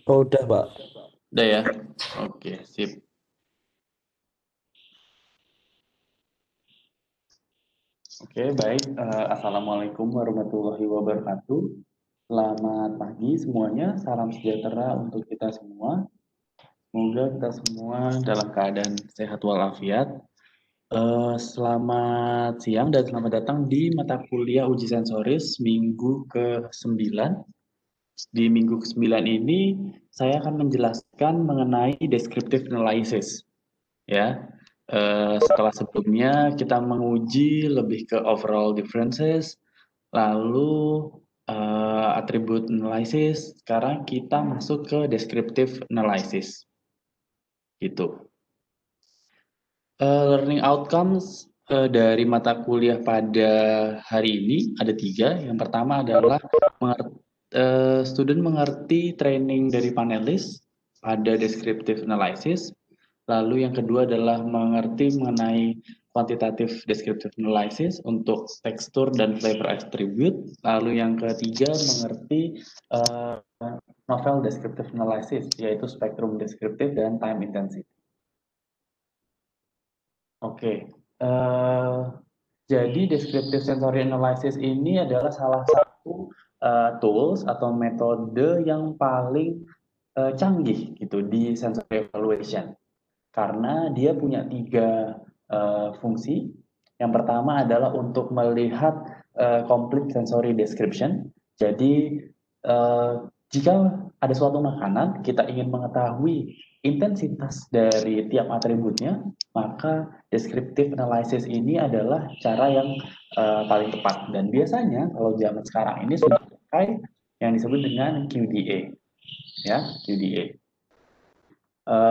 Oh, udah, Pak. Udah ya? Oke, sip. Oke, baik. Assalamualaikum warahmatullahi wabarakatuh. Selamat pagi semuanya. Salam sejahtera untuk kita semua. Semoga kita semua dalam keadaan sehat walafiat. Selamat siang dan selamat datang di mata kuliah uji sensoris minggu ke-9. Di minggu ke-9 ini, saya akan menjelaskan mengenai descriptive analysis. Ya, setelah sebelumnya kita menguji lebih ke overall differences, lalu attribute analysis. Sekarang kita masuk ke descriptive analysis, gitu. Learning outcomes dari mata kuliah pada hari ini ada tiga. Yang pertama adalah student mengerti training dari panelis pada descriptive analysis. Lalu yang kedua adalah mengerti mengenai quantitative descriptive analysis untuk tekstur dan flavor attribute. Lalu yang ketiga mengerti uh, novel descriptive analysis, yaitu spectrum descriptive dan time intensity. Oke, jadi descriptive sensory analysis ini adalah salah satu tools atau metode yang paling canggih gitu di sensory evaluation karena dia punya tiga fungsi. Yang pertama adalah untuk melihat complete sensory description. Jadi jika ada suatu makanan kita ingin mengetahui intensitas dari tiap atributnya, maka descriptive analysis ini adalah cara yang paling tepat. Dan biasanya kalau zaman sekarang ini sudah pakai yang disebut dengan QDA, ya QDA.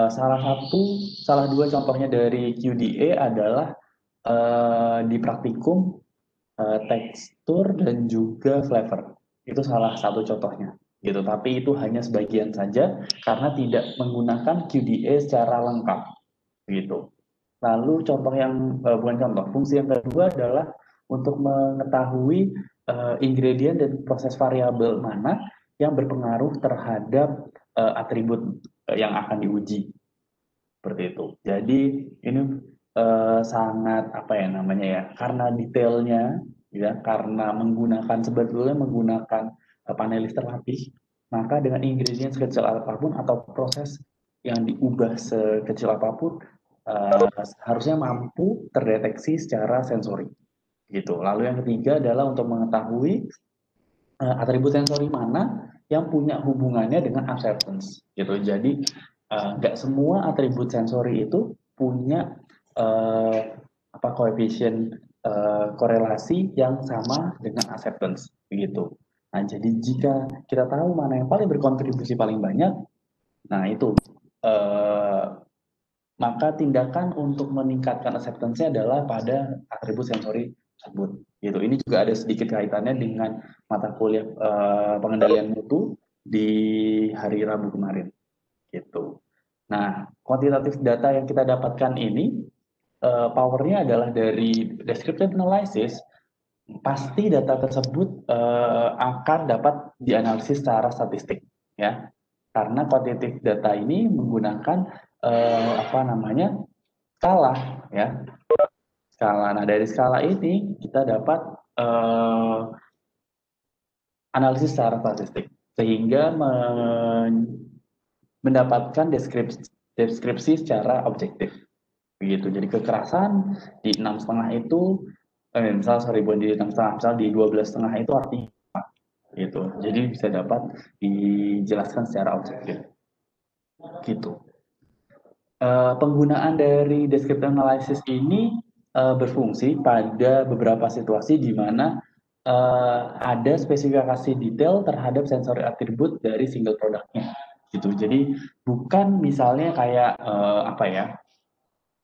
Salah dua contohnya dari QDA adalah di praktikum tekstur dan juga flavor. Itu salah satu contohnya gitu. Tapi itu hanya sebagian saja karena tidak menggunakan QDA secara lengkap gitu. Lalu contoh yang bukan contoh, fungsi yang kedua adalah untuk mengetahui ingredient dan proses variabel mana yang berpengaruh terhadap atribut yang akan diuji seperti itu. Jadi ini sangat apa ya namanya ya, karena detailnya ya, karena sebetulnya menggunakan panelis terlatih, maka dengan ingredient sekecil apapun atau proses yang diubah sekecil apapun harusnya mampu terdeteksi secara sensori gitu. Lalu yang ketiga adalah untuk mengetahui atribut sensori mana yang punya hubungannya dengan acceptance gitu. Jadi nggak semua atribut sensori itu punya uh, apa koefisien korelasi yang sama dengan acceptance begitu. Nah, jadi jika kita tahu mana yang paling berkontribusi paling banyak, nah itu uh, maka tindakan untuk meningkatkan acceptance-nya adalah pada atribut sensori tersebut. Gitu. Ini juga ada sedikit kaitannya dengan mata kuliah pengendalian mutu di hari Rabu kemarin. Gitu. Nah, kuantitatif data yang kita dapatkan ini powernya adalah dari descriptive analysis. Pasti data tersebut akan dapat dianalisis secara statistik, ya. Karena kuantitatif data ini menggunakan apa namanya skala, ya skala. Nah dari skala ini kita dapat eh, analisis secara statistik sehingga mendapatkan deskripsi secara objektif begitu. Jadi kekerasan di 6,5 itu misal sorry bukan di 6,5, misal di 12,5 itu artinya gitu. Jadi bisa dapat dijelaskan secara objektif gitu. Penggunaan dari descriptive analysis ini berfungsi pada beberapa situasi di mana ada spesifikasi detail terhadap sensori atribut dari single produknya gitu. Jadi bukan misalnya kayak apa ya,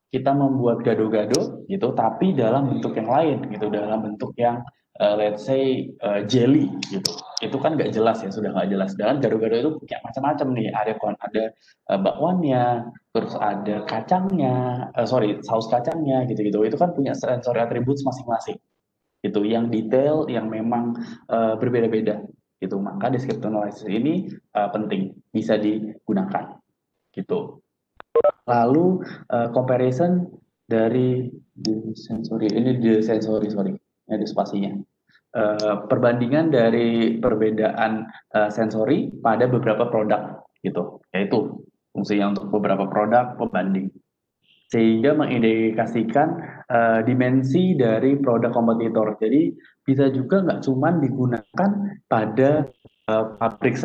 kita membuat gado-gado gitu tapi dalam bentuk yang lain gitu, dalam bentuk yang let's say jelly gitu, itu kan nggak jelas ya, sudah nggak jelas. Dan gado-gado itu kayak macam-macam nih, ada bakwannya, terus ada kacangnya, sorry saus kacangnya gitu-gitu, itu kan punya sensori atribut masing-masing gitu, yang detail yang memang berbeda-beda gitu. Maka descriptive analysis ini penting, bisa digunakan gitu. Lalu comparison dari the sensory, ini the sensory, sorry, ada spasinya. Perbandingan dari perbedaan sensori pada beberapa produk gitu, yaitu fungsinya untuk beberapa produk pembanding, sehingga mengindikasikan dimensi dari produk kompetitor. Jadi bisa juga nggak cuma digunakan pada pabrik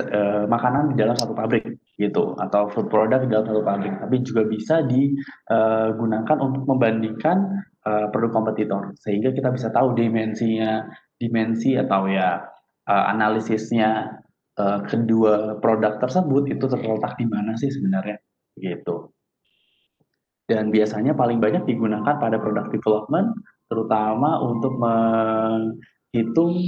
makanan di dalam satu pabrik gitu, atau food product di dalam satu pabrik, tapi juga bisa digunakan untuk membandingkan produk kompetitor, sehingga kita bisa tahu dimensi atau ya analisisnya kedua produk tersebut itu terletak di mana sih sebenarnya gitu. Dan biasanya paling banyak digunakan pada product development, terutama untuk menghitung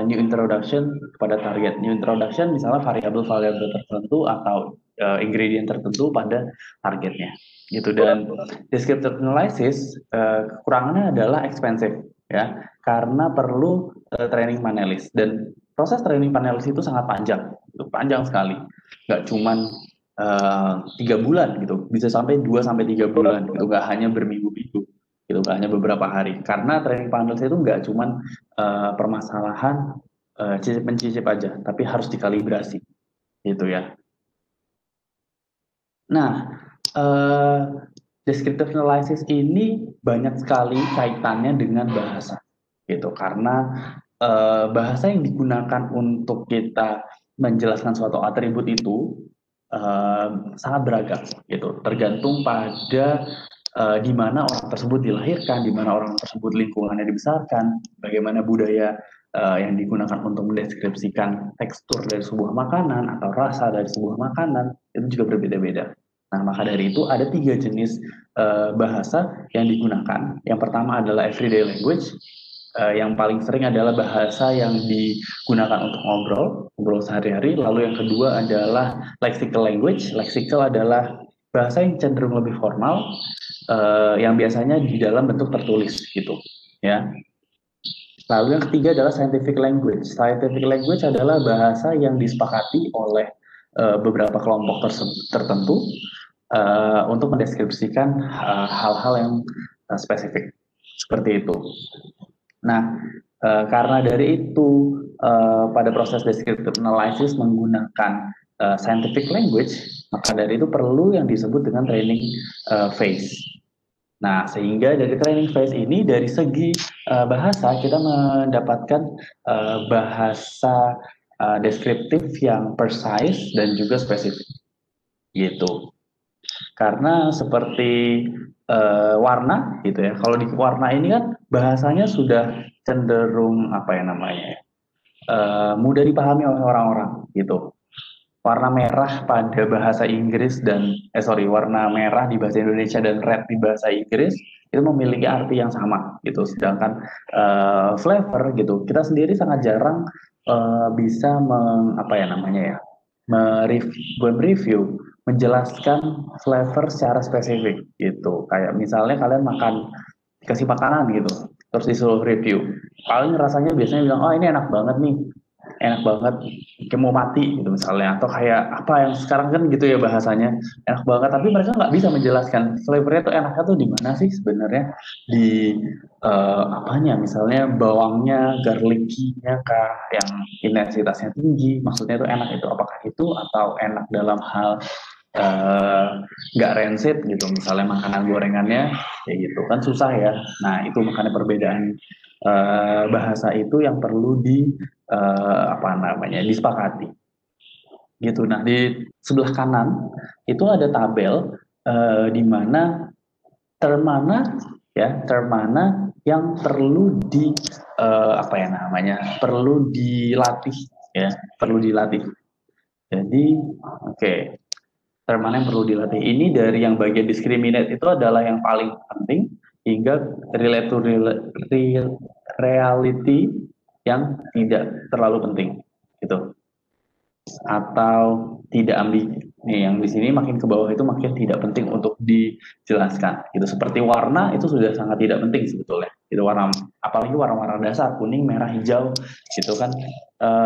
new introduction kepada target. New introduction misalnya variabel-variabel tertentu atau ingredient tertentu pada targetnya. Gitu. Dan descriptive analysis kekurangannya adalah expensive ya, karena perlu training panelis, dan proses training panelis itu sangat panjang sekali. Nggak cuman 3 bulan gitu, bisa sampai 2 sampai 3 bulan gitu, nggak hanya berminggu-minggu gitu, nggak hanya beberapa hari, karena training panel itu nggak cuman permasalahan cicip mencicip aja, tapi harus dikalibrasi gitu ya. Nah, uh, descriptive analysis ini banyak sekali kaitannya dengan bahasa gitu, karena bahasa yang digunakan untuk kita menjelaskan suatu atribut itu sangat beragam gitu, tergantung pada di mana orang tersebut dilahirkan, di mana orang tersebut lingkungannya dibesarkan, bagaimana budaya yang digunakan untuk mendeskripsikan tekstur dari sebuah makanan atau rasa dari sebuah makanan, itu juga berbeda-beda. Nah, maka dari itu ada 3 jenis bahasa yang digunakan. Yang pertama adalah everyday language. Yang paling sering adalah bahasa yang digunakan untuk ngobrol sehari-hari. Lalu yang kedua adalah lexical language. Lexical adalah bahasa yang cenderung lebih formal, yang biasanya di dalam bentuk tertulis gitu, ya. Lalu yang ketiga adalah scientific language. Scientific language adalah bahasa yang disepakati oleh beberapa kelompok tertentu untuk mendeskripsikan hal-hal yang spesifik seperti itu. Nah, karena dari itu pada proses descriptive analysis menggunakan scientific language, maka dari itu perlu yang disebut dengan training phase. Nah, sehingga dari training phase ini, dari segi bahasa, kita mendapatkan bahasa deskriptif yang precise dan juga spesifik gitu. Karena seperti warna gitu ya. Kalau di warna ini kan bahasanya sudah cenderung apa ya namanya ya, mudah dipahami oleh orang-orang gitu. Warna merah pada bahasa Inggris dan warna merah di bahasa Indonesia dan red di bahasa Inggris itu memiliki arti yang sama gitu. Sedangkan flavor gitu, kita sendiri sangat jarang bisa apa ya namanya ya, mereview, menjelaskan flavor secara spesifik gitu. Kayak misalnya kalian dikasih makanan gitu, terus disuruh review. Paling rasanya biasanya bilang, oh ini enak banget nih, enak banget, kayak mau mati gitu misalnya, atau kayak apa yang sekarang kan gitu ya bahasanya, enak banget, tapi mereka nggak bisa menjelaskan flavornya tuh enaknya tuh di mana sih sebenarnya, di apanya, misalnya bawangnya, garlic-nya kah yang intensitasnya tinggi, maksudnya itu enak itu apakah itu, atau enak dalam hal nggak rancid gitu, misalnya makanan gorengannya kayak gitu kan susah ya. Nah itu makanya perbedaan bahasa itu yang perlu apa namanya disepakati gitu. Nah di sebelah kanan itu ada tabel di mana term mana yang perlu apa ya namanya, perlu dilatih ya, perlu dilatih. Jadi oke, term mana yang perlu dilatih ini dari yang bagian discriminate itu adalah yang paling penting, hingga relate to reality yang tidak terlalu penting gitu, atau tidak ambigu. Nih yang di sini makin ke bawah itu makin tidak penting untuk dijelaskan gitu. Seperti warna itu sudah sangat tidak penting sebetulnya Itu warna, apalagi warna-warna dasar kuning, merah, hijau, itu kan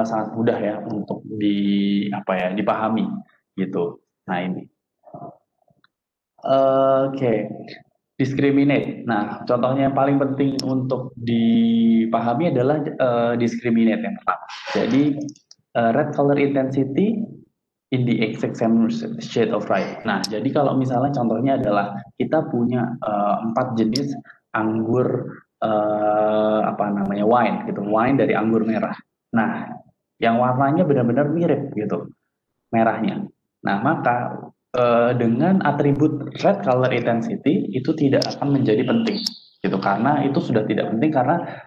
sangat mudah ya untuk dipahami gitu. Nah ini, oke. Discriminate. Nah, contohnya yang paling penting untuk dipahami adalah discriminate yang pertama. Jadi, red color intensity in the exact same shade of red. Nah, jadi kalau misalnya contohnya adalah kita punya 4 jenis anggur wine gitu, wine dari anggur merah. Nah, yang warnanya benar-benar mirip gitu, merahnya. Nah, maka dengan atribut red color intensity itu tidak akan menjadi penting gitu, karena itu sudah tidak penting karena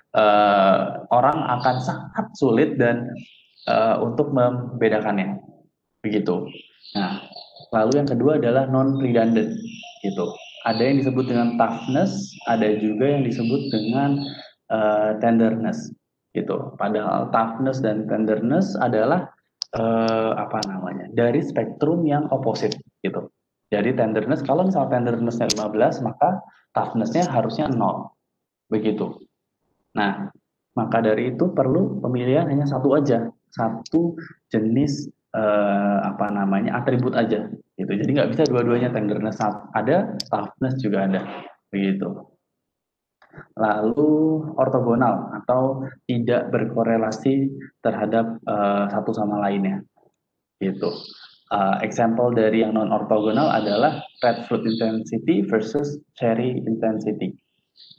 orang akan sangat sulit dan untuk membedakannya begitu. Nah, lalu yang kedua adalah non redundant gitu. Ada yang disebut dengan toughness, ada juga yang disebut dengan tenderness gitu. Padahal toughness dan tenderness adalah dari spektrum yang opposite gitu. Jadi tenderness, kalau misalnya tendernessnya 15, maka toughnessnya harusnya 0 begitu. Nah, maka dari itu perlu pemilihan hanya satu aja, satu jenis atribut aja gitu. Jadi nggak bisa dua-duanya, tenderness ada, toughness juga ada begitu. Lalu ortogonal atau tidak berkorelasi terhadap satu sama lainnya gitu. Example dari yang non ortogonal adalah red fruit intensity versus cherry intensity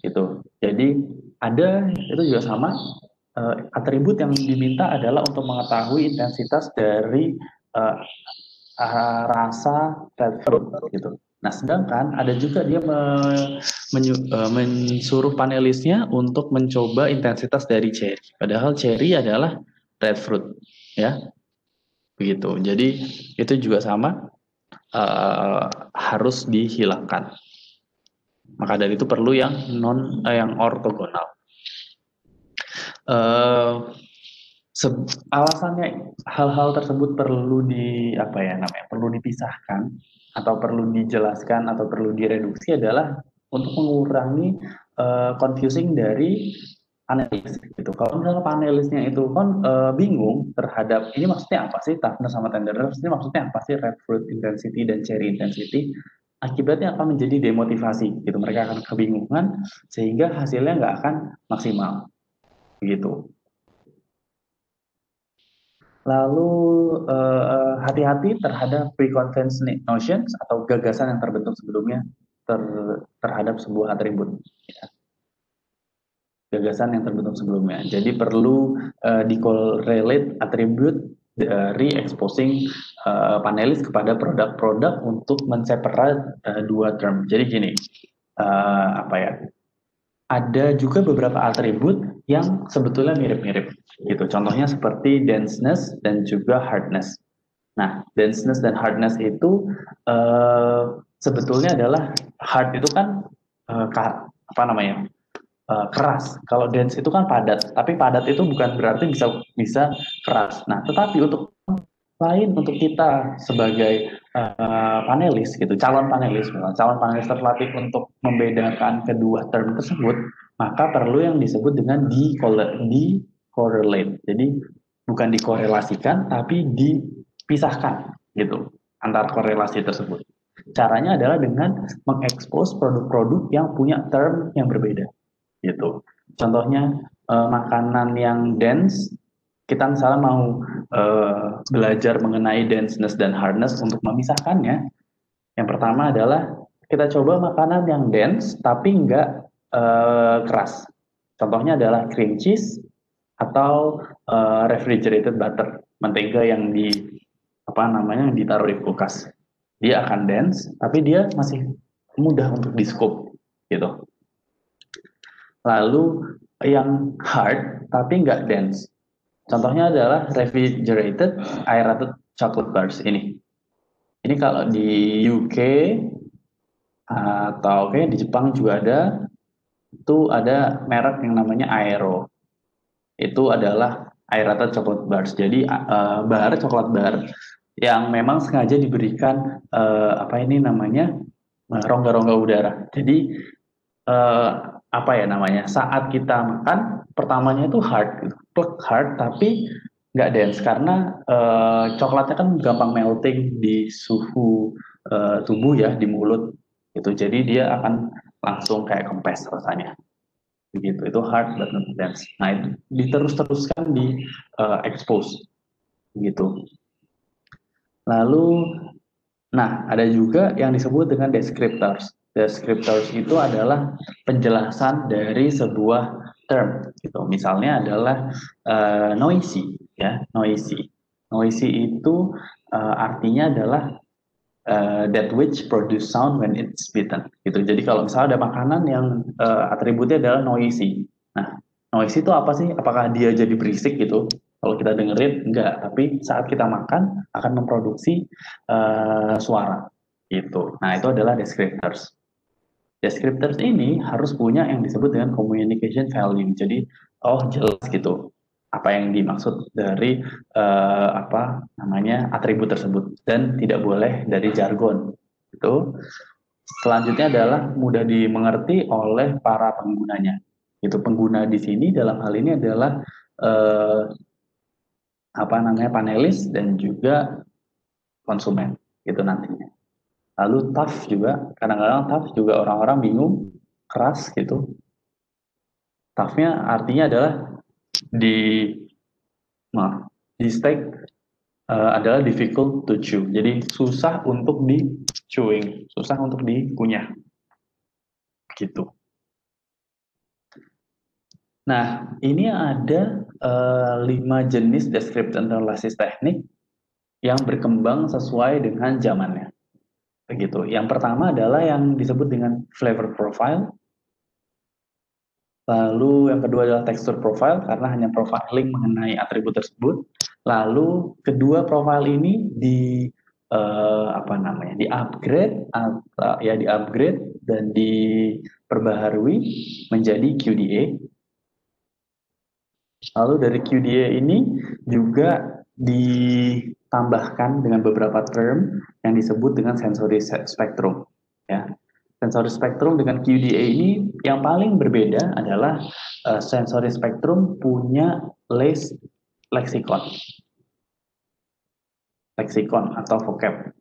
gitu. Jadi ada, itu juga sama, atribut yang diminta adalah untuk mengetahui intensitas dari uh, rasa red fruit gitu. Nah, sedangkan ada juga dia mensuruh panelisnya untuk mencoba intensitas dari cherry. Padahal cherry adalah red fruit, ya, begitu. Jadi itu juga sama, harus dihilangkan. Maka dari itu perlu yang ortogonal. Alasannya hal-hal tersebut perlu perlu dipisahkan atau perlu dijelaskan atau perlu direduksi adalah untuk mengurangi confusing dari panelis gitu. Kalau misalnya panelisnya itu kan bingung terhadap ini maksudnya apa sih toughness sama tenderness, ini maksudnya apa sih red fruit intensity dan cherry intensity, akibatnya akan menjadi demotivasi gitu. Mereka akan kebingungan sehingga hasilnya nggak akan maksimal begitu. Lalu hati-hati terhadap preconceived notions atau gagasan yang terbentuk sebelumnya terhadap sebuah atribut. Ya. Gagasan yang terbentuk sebelumnya. Jadi perlu dicorrelate atribut dari exposing panelis kepada produk-produk untuk menseparate dua term. Jadi gini, ada juga beberapa atribut yang sebetulnya mirip-mirip gitu. Contohnya seperti denseness dan juga hardness. Nah, denseness dan hardness itu sebetulnya adalah hard itu kan keras. Kalau dense itu kan padat, tapi padat itu bukan berarti bisa keras. Nah, tetapi untuk kita sebagai panelis gitu, calon panelis terlatih untuk membedakan kedua term tersebut, maka perlu yang disebut dengan decorrelate. Jadi bukan dikorelasikan, tapi dipisahkan gitu antar korelasi tersebut. Caranya adalah dengan mengekspos produk-produk yang punya term yang berbeda gitu. Contohnya makanan yang dense, kita misalnya mau belajar mengenai denseness dan hardness untuk memisahkannya. Yang pertama adalah kita coba makanan yang dense tapi nggak keras. Contohnya adalah cream cheese atau refrigerated butter, mentega yang ditaruh di kulkas. Dia akan dense, tapi dia masih mudah untuk di scoop gitu. Lalu yang hard tapi nggak dense. Contohnya adalah refrigerated aerated chocolate bars ini. Ini kalau di UK atau di Jepang juga ada. Itu ada merek yang namanya Aero. Itu adalah aerated chocolate bars. Jadi coklat bar yang memang sengaja diberikan rongga-rongga udara. Jadi apa ya namanya, saat kita makan pertamanya itu hard gitu. Plek hard tapi nggak dense karena coklatnya kan gampang melting di suhu tubuh ya di mulut gitu, jadi dia akan langsung kayak kempes rasanya begitu. Itu hard but not dense. Nah itu diterus-teruskan di expose gitu. Lalu, nah ada juga yang disebut dengan descriptors. Descriptors itu adalah penjelasan dari sebuah term gitu. Misalnya adalah noisy ya, noisy. Noisy itu artinya adalah that which produce sound when it's bitten gitu. Jadi kalau misalnya ada makanan yang atributnya adalah noisy. Nah, noisy itu apa sih? Apakah dia jadi berisik gitu? Kalau kita dengerin enggak, tapi saat kita makan akan memproduksi suara gitu. Nah, itu adalah descriptors. Descriptors ini harus punya yang disebut dengan communication value. Jadi, oh jelas gitu apa yang dimaksud dari apa namanya atribut tersebut dan tidak boleh dari jargon. Itu selanjutnya adalah mudah dimengerti oleh para penggunanya. Itu pengguna di sini dalam hal ini adalah eh, apa namanya panelis dan juga konsumen itu nantinya. Lalu tough juga, kadang-kadang tough juga orang-orang bingung, keras gitu. Toughnya artinya adalah di maaf, di steak adalah difficult to chew. Jadi susah untuk di chewing, susah untuk dikunyah gitu. Nah, ini ada 5 jenis descriptive analysis teknik yang berkembang sesuai dengan zamannya. Begitu. Yang pertama adalah yang disebut dengan flavor profile. Lalu yang kedua adalah texture profile karena hanya profiling mengenai atribut tersebut. Lalu kedua profile ini di apa namanya? Di-upgrade atau ya di-upgrade dan diperbaharui menjadi QDA. Lalu dari QDA ini juga ditambahkan dengan beberapa term yang disebut dengan sensory spectrum. Ya. Sensory spectrum dengan QDA ini yang paling berbeda adalah sensory spectrum punya leksikon, leksikon atau vocab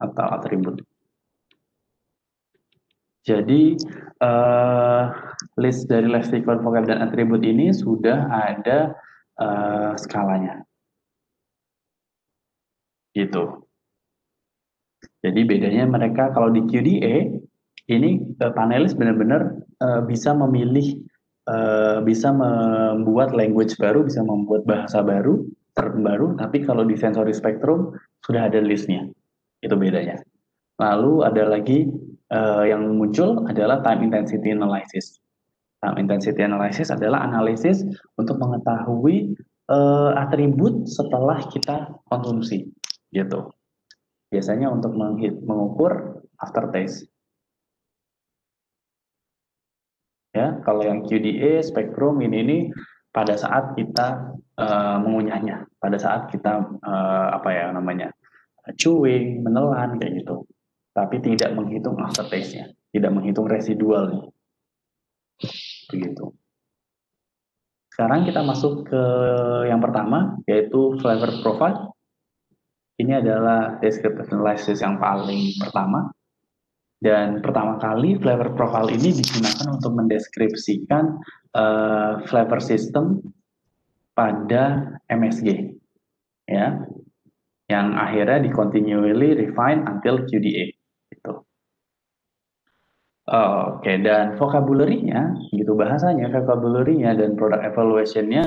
atau atribut. Jadi list dari leksikon, vocab dan atribut ini sudah ada skalanya, gitu. Jadi bedanya mereka kalau di QDA ini panelis benar-benar bisa memilih, bisa membuat language baru, bisa membuat bahasa baru, term baru. Tapi kalau di sensory spectrum sudah ada listnya, itu bedanya. Lalu ada lagi yang muncul adalah time intensity analysis. Time intensity analysis adalah analisis untuk mengetahui atribut setelah kita konsumsi, gitu. Biasanya untuk mengukur aftertaste. Ya, kalau yang QDA, spektrum ini pada saat kita mengunyahnya, pada saat kita apa ya namanya chewing, menelan kayak gitu. Tapi tidak menghitung aftertaste-nya, tidak menghitung residualnya, begitu. Sekarang kita masuk ke yang pertama, yaitu flavor profile. Ini adalah descriptive analysis yang paling pertama. Dan pertama kali flavor profile ini digunakan untuk mendeskripsikan flavor system pada MSG, ya, yang akhirnya di continually refine until QDA. Gitu. Oke, dan vocabulary-nya, gitu bahasanya, vocabulary-nya dan product evaluation-nya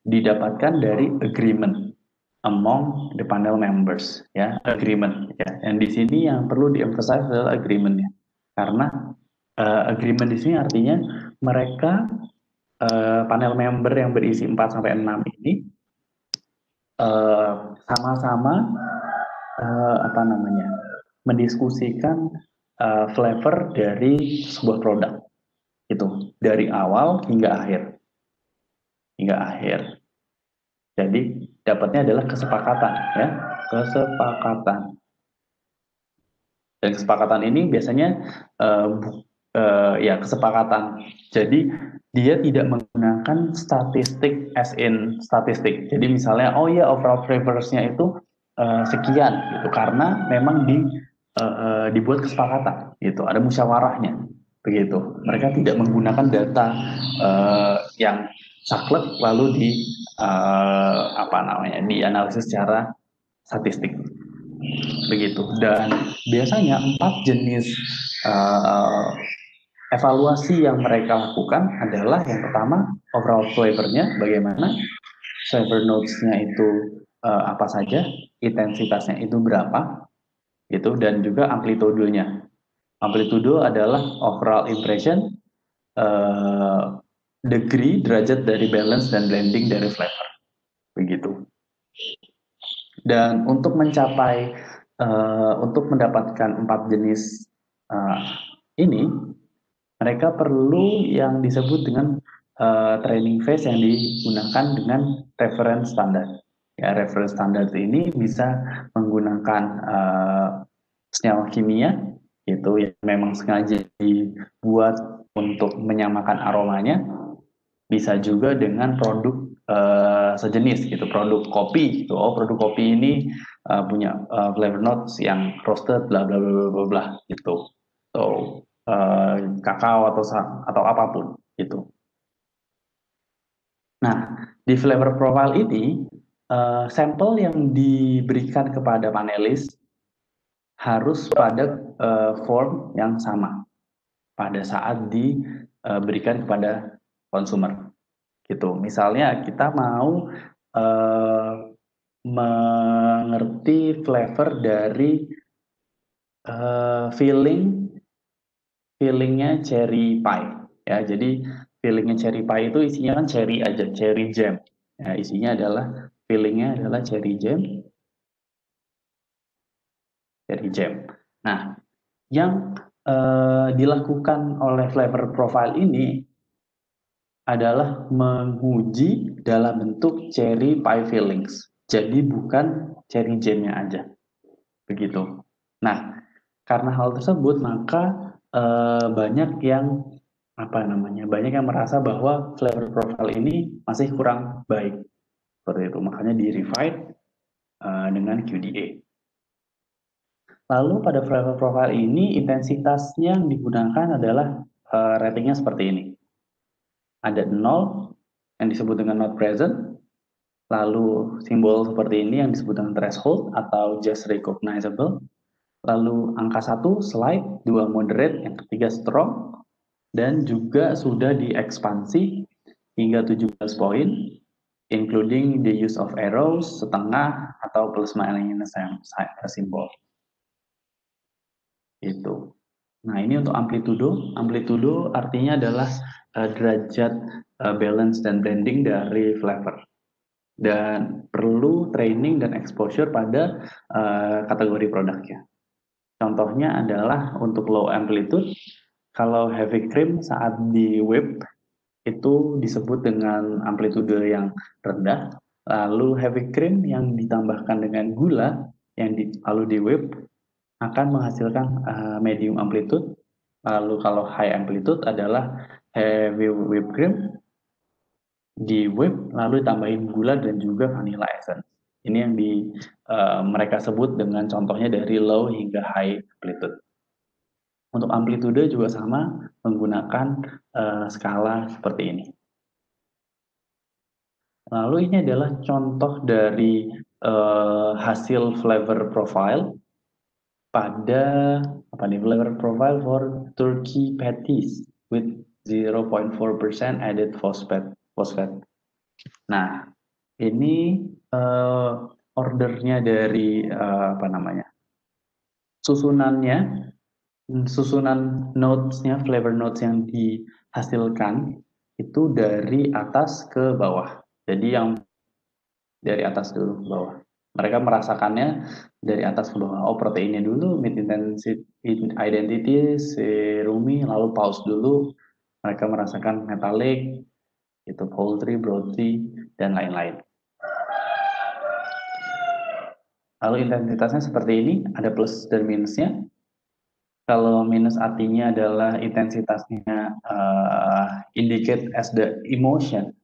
didapatkan dari agreement among the panel members, ya, agreement. Ya. Dan di sini yang perlu di-emphasize adalah agreement-nya, karena agreement di sini artinya mereka panel member yang berisi 4 sampai 6 ini sama-sama apa namanya mendiskusikan flavor dari sebuah produk itu dari awal hingga akhir. Jadi dapatnya adalah kesepakatan, ya, kesepakatan. Dan kesepakatan ini biasanya ya kesepakatan. Jadi dia tidak menggunakan statistik as in statistik. Jadi misalnya, oh ya overall flavors-nya itu sekian gitu, karena memang dibuat kesepakatan gitu, ada musyawarahnya begitu. Mereka tidak menggunakan data yang saklek lalu apa namanya, dianalisis secara statistik begitu. Dan biasanya 4 jenis uh, evaluasi yang mereka lakukan adalah yang pertama overall flavornya bagaimana, flavor notes-nya itu apa saja, intensitasnya itu berapa gitu, dan juga amplitudenya. Amplitudo adalah overall impression, degree derajat dari balance dan blending dari flavor begitu. Dan untuk mendapatkan 4 jenis uh, ini, mereka perlu yang disebut dengan training phase yang digunakan dengan reference standar. Ya, reference standar ini bisa menggunakan senyawa kimia itu yang memang sengaja dibuat untuk menyamakan aromanya, bisa juga dengan produk sejenis gitu, produk kopi gitu. Oh, produk kopi ini punya flavor notes yang roasted bla bla bla bla bla gitu. So, kakao atau apapun gitu. Nah, di flavor profile ini sampel yang diberikan kepada panelis harus pada form yang sama pada saat diberikan kepada konsumer gitu. Misalnya kita mau uh, mengerti flavor dari fillingnya cherry pie ya. Jadi fillingnya cherry pie itu isinya kan cherry aja, cherry jam. Ya, isinya adalah fillingnya adalah cherry jam, cherry jam. Nah, yang dilakukan oleh flavor profile ini adalah menguji dalam bentuk cherry pie fillings. Jadi bukan cherry jamnya aja, begitu. Nah, karena hal tersebut maka banyak yang banyak yang merasa bahwa flavor profile ini masih kurang baik seperti itu. Makanya di refine dengan QDA. Lalu pada flavor profile ini intensitasnya yang digunakan adalah ratingnya seperti ini. Ada 0 yang disebut dengan not present, lalu simbol seperti ini yang disebut dengan threshold atau just recognizable, lalu angka 1 slight, 2 moderate, yang ketiga strong, dan juga sudah diekspansi hingga 17 poin, including the use of arrows, setengah, atau plus minus symbol. Itu. Nah, ini untuk amplitudo. Amplitudo artinya adalah derajat balance dan blending dari flavor. Dan perlu training dan exposure pada kategori produknya. Contohnya adalah untuk low amplitude, kalau heavy cream saat di whip itu disebut dengan amplitude yang rendah. Lalu heavy cream yang ditambahkan dengan gula yang lalu di whip akan menghasilkan medium amplitude. Lalu kalau high amplitude adalah heavy whipped cream di whip lalu ditambahin gula dan juga vanilla essence. Ini yang mereka sebut dengan contohnya dari low hingga high amplitude. Untuk amplitude juga sama menggunakan skala seperti ini. Lalu ini adalah contoh dari hasil flavor profile pada flavor profile for turkey patties with 0.4% added phosphate. Nah, ini ordernya dari susunannya, susunan notesnya, flavor notes yang dihasilkan itu dari atas ke bawah. Jadi yang dari atas dulu ke bawah. Mereka merasakannya dari atas ke bawah. Oh, proteinnya dulu, meat identity, serumi, lalu pause dulu. Mereka merasakan metallic, itu poultry, broadly, dan lain-lain. Lalu intensitasnya seperti ini, ada plus dan minusnya. Kalau minus artinya adalah intensitasnya indicate as the emotion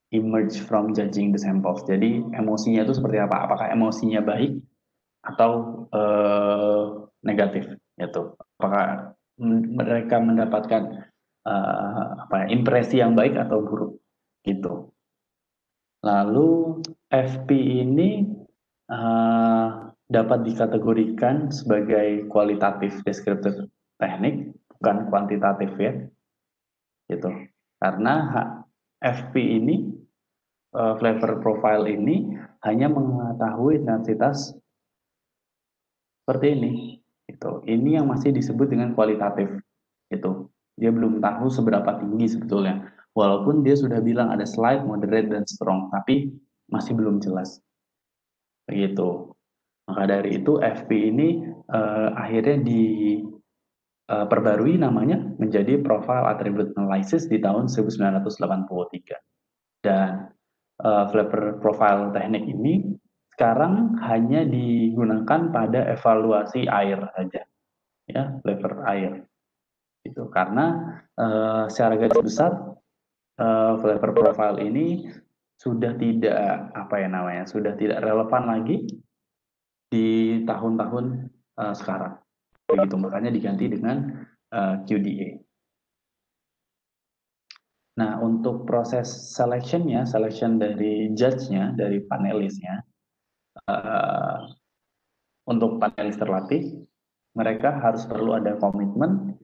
emerge from judging the samples. Jadi emosinya itu seperti apa? Apakah emosinya baik atau negatif? Gitu. Apakah mereka mendapatkan impresi yang baik atau buruk? Gitu. Lalu FP ini dapat dikategorikan sebagai kualitatif deskriptif teknik, bukan kuantitatif ya, gitu. Karena FP ini, flavor profile ini hanya mengetahui intensitas seperti ini, gitu. Ini yang masih disebut dengan kualitatif, gitu. Dia belum tahu seberapa tinggi sebetulnya. Walaupun dia sudah bilang ada slight, moderate, dan strong, tapi masih belum jelas. Begitu. Maka dari itu FP ini akhirnya diperbarui namanya menjadi Profile Attribute Analysis di tahun 1983. Dan flavor profile teknik ini sekarang hanya digunakan pada evaluasi air saja, ya, flavor air. Itu karena secara garis besar flavor profile ini sudah tidak sudah tidak relevan lagi di tahun-tahun sekarang. Begitu, makanya diganti dengan QDA. Nah, untuk proses selection dari judge-nya, dari panelisnya, untuk panelis terlatih, mereka harus perlu ada komitmen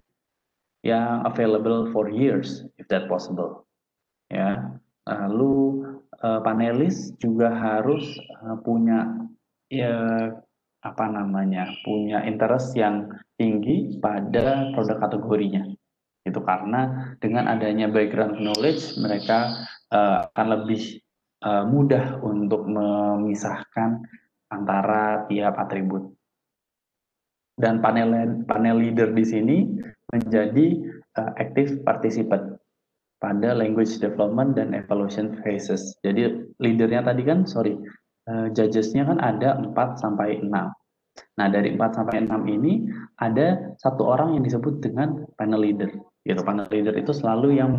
yang available for years, if that possible. Ya, lalu panelis juga harus punya ya punya interest yang tinggi pada produk kategorinya. Itu karena dengan adanya background knowledge mereka akan lebih mudah untuk memisahkan antara tiap atribut. Dan panel leader di sini menjadi active participant pada language development dan evaluation phases. Jadi leadernya tadi kan, judgesnya kan ada 4 sampai 6. Nah, dari 4 sampai 6 ini ada satu orang yang disebut dengan panel leader. Gitu. Panel leader itu selalu yang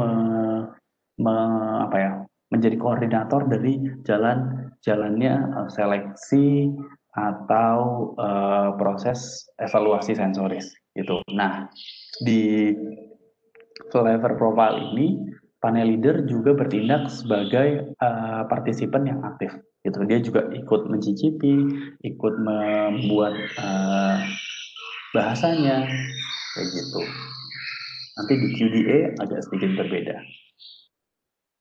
menjadi koordinator dari jalannya seleksi atau proses evaluasi sensoris gitu. Nah, di flavor profile ini panel leader juga bertindak sebagai partisipan yang aktif gitu. Dia juga ikut mencicipi, ikut membuat bahasanya kayak gitu. Nanti di QDA agak sedikit berbeda.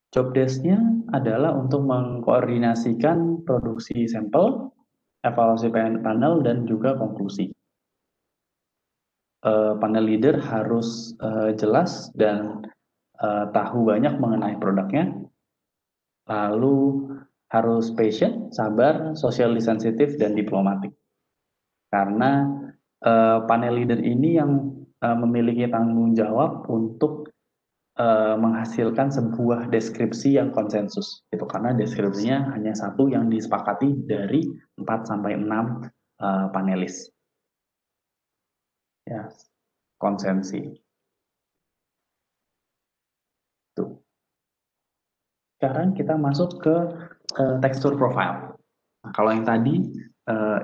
Job desk-nya adalah untuk mengkoordinasikan produksi sampel, evaluasi panel, dan juga konklusi. Panel leader harus jelas dan tahu banyak mengenai produknya, lalu harus patient, sabar, socially sensitive, dan diplomatik. Karena panel leader ini yang memiliki tanggung jawab untuk menghasilkan sebuah deskripsi yang konsensus gitu, karena deskripsinya hanya satu yang disepakati dari 4 sampai 6 panelis ya, konsensi tuh. Sekarang kita masuk ke tekstur profile. Nah, kalau yang tadi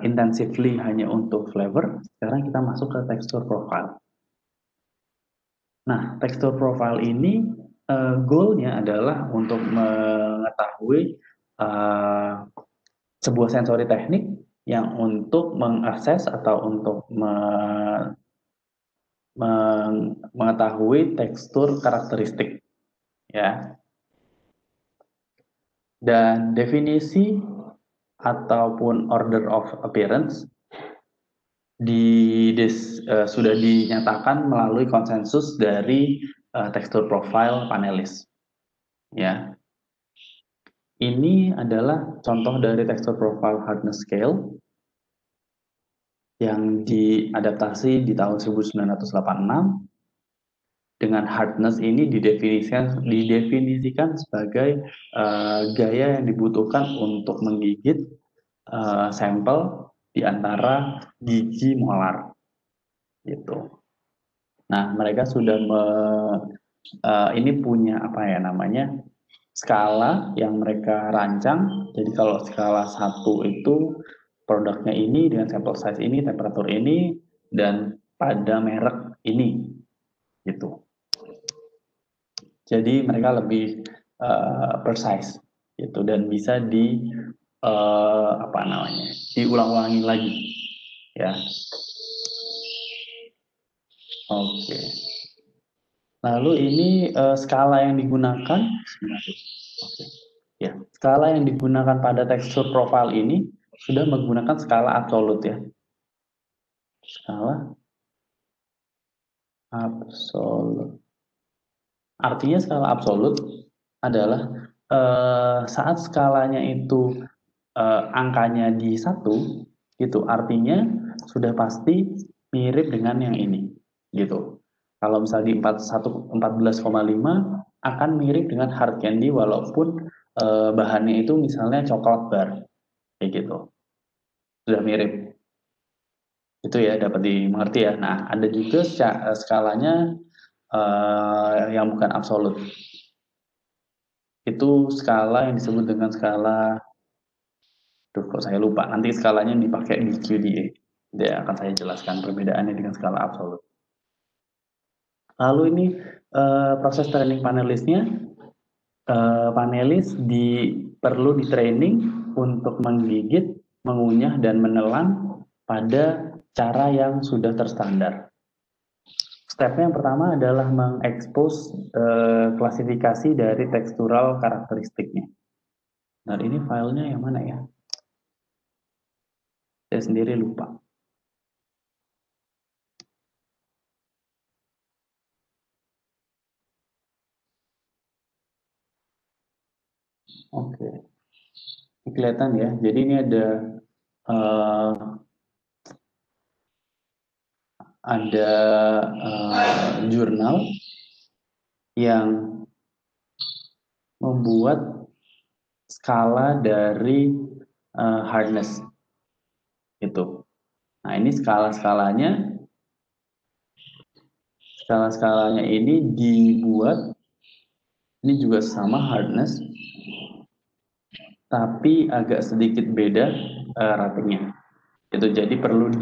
intensively hanya untuk flavor, sekarang kita masuk ke tekstur profile. Nah, tekstur profile ini goalnya adalah untuk mengetahui sebuah sensori teknik yang untuk mengakses atau untuk mengetahui tekstur karakteristik, ya. Dan definisi ataupun order of appearance sudah dinyatakan melalui konsensus dari tekstur profile panelis. Ya, ini adalah contoh dari tekstur profile hardness scale yang diadaptasi di tahun 1986. Dengan hardness ini didefinisikan sebagai gaya yang dibutuhkan untuk menggigit sampel di antara gigi molar, gitu. Nah, mereka sudah ini punya apa ya namanya skala yang mereka rancang. Jadi kalau skala 1 itu produknya ini dengan sampel size ini, temperatur ini, dan pada merek ini, gitu. Jadi mereka lebih precise, gitu, dan bisa apa namanya diulang-ulangi lagi, ya. Oke. Lalu ini skala yang digunakan, oke, ya, skala yang digunakan pada tekstur profile ini sudah menggunakan skala absolut, ya. Skala absolut. Artinya skala absolut adalah saat skalanya itu angkanya di 1, gitu. Artinya sudah pasti mirip dengan yang ini, gitu. Kalau misalnya di 14,5 akan mirip dengan hard candy walaupun bahannya itu misalnya coklat bar, kayak gitu. Sudah mirip. Itu ya dapat dimengerti ya. Nah, ada juga skalanya yang bukan absolut. Itu skala yang disebut dengan skala, kok saya lupa, nanti skalanya dipakai di QDA. Dia akan saya jelaskan perbedaannya dengan skala absolut. Lalu ini proses training panelisnya. Panelis perlu di training untuk menggigit, mengunyah, dan menelan pada cara yang sudah terstandar. Stepnya yang pertama adalah mengekspos klasifikasi dari tekstural karakteristiknya. Nah, ini filenya yang mana ya? Saya sendiri lupa. Oke, ini kelihatan ya. Jadi ini uh, jurnal yang membuat skala dari hardness itu. Nah, ini skala-skalanya ini dibuat, ini juga sama hardness, tapi agak sedikit beda ratingnya. Itu jadi perlu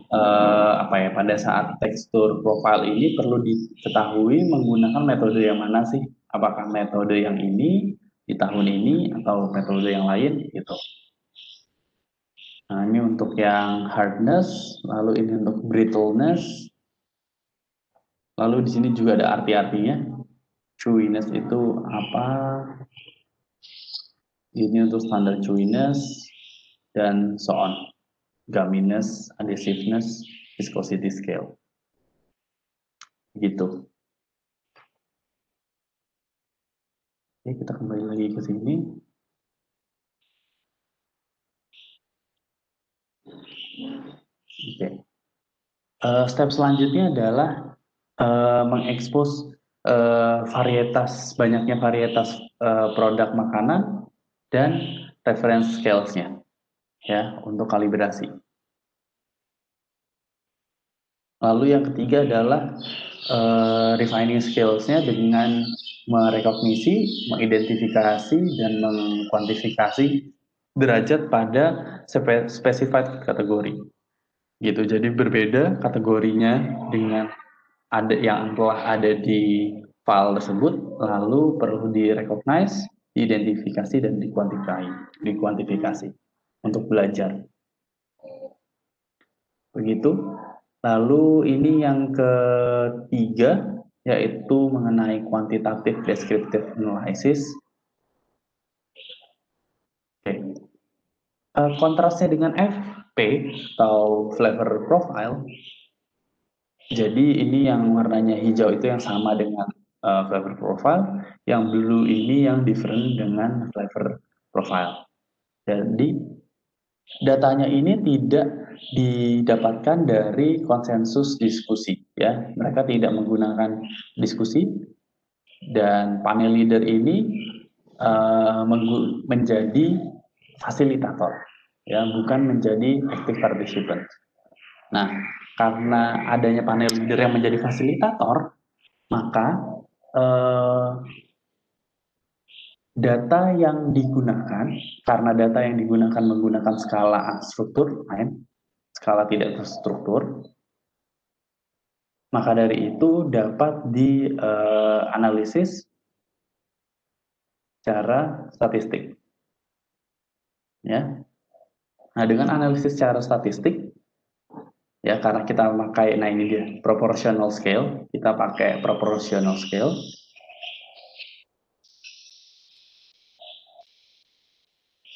apa ya, pada saat tekstur profile ini perlu diketahui menggunakan metode yang mana sih? Apakah metode yang ini di tahun ini atau metode yang lain gitu. Nah, ini untuk yang hardness, lalu ini untuk brittleness. Lalu di sini juga ada arti-artinya. Chewiness itu apa? Ini untuk standar chewiness dan so on. Gumminess, adhesiveness, viscosity scale. Gitu. Oke, kita kembali lagi ke sini. Oke. Step selanjutnya adalah mengekspos banyaknya varietas produk makanan dan reference scales-nya, ya, untuk kalibrasi. Lalu yang ketiga adalah refining skills-nya dengan merekognisi, mengidentifikasi, dan mengkuantifikasi derajat pada specified kategori. Gitu. Jadi berbeda kategorinya dengan yang telah ada di file tersebut, lalu perlu direcognize, diidentifikasi, dan dikuantifikasi untuk belajar. Begitu. Lalu ini yang ketiga, yaitu mengenai quantitative descriptive analysis. Oke. Kontrasnya dengan FP atau flavor profile. Jadi ini yang warnanya hijau itu yang sama dengan flavor profile, yang blue ini yang different dengan flavor profile. Jadi datanya ini tidak didapatkan dari konsensus diskusi, ya. Mereka tidak menggunakan diskusi, dan panel leader ini menjadi fasilitator, ya, bukan menjadi active participant. Nah, karena adanya panel leader yang menjadi fasilitator, maka eh, data yang digunakan, karena data yang digunakan menggunakan skala struktur, skala tidak terstruktur, maka dari itu dapat dianalisis secara statistik. Ya. Nah, dengan analisis secara statistik, ya karena kita pakai, nah ini dia, proportional scale, kita pakai proportional scale,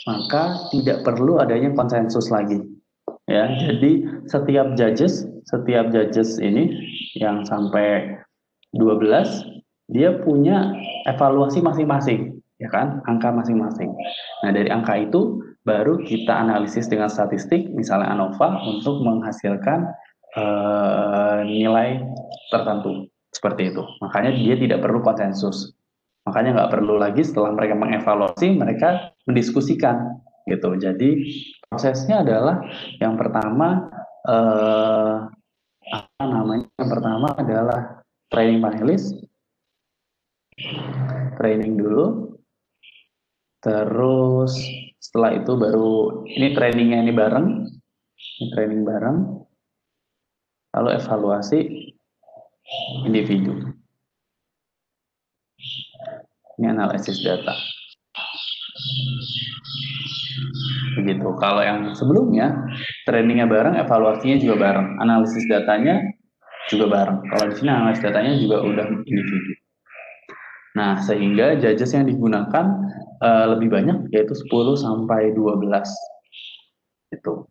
maka tidak perlu adanya konsensus lagi. Ya, jadi setiap judges ini yang sampai 12, dia punya evaluasi masing-masing, ya kan? Angka masing-masing. Nah, dari angka itu baru kita analisis dengan statistik, misalnya ANOVA, untuk menghasilkan nilai tertentu. Seperti itu. Makanya dia tidak perlu konsensus. Makanya nggak perlu lagi setelah mereka mengevaluasi, mereka mendiskusikan gitu. Jadi prosesnya adalah yang pertama apa namanya? Yang pertama adalah training panelis, training dulu, terus setelah itu baru ini trainingnya ini training bareng, lalu evaluasi individu, ini analisis data. Begitu. Kalau yang sebelumnya trainingnya bareng, evaluasinya juga bareng, analisis datanya juga bareng. Kalau di sini analisis datanya juga udah individu. Nah, sehingga judges yang digunakan lebih banyak, yaitu 10 sampai 12 itu.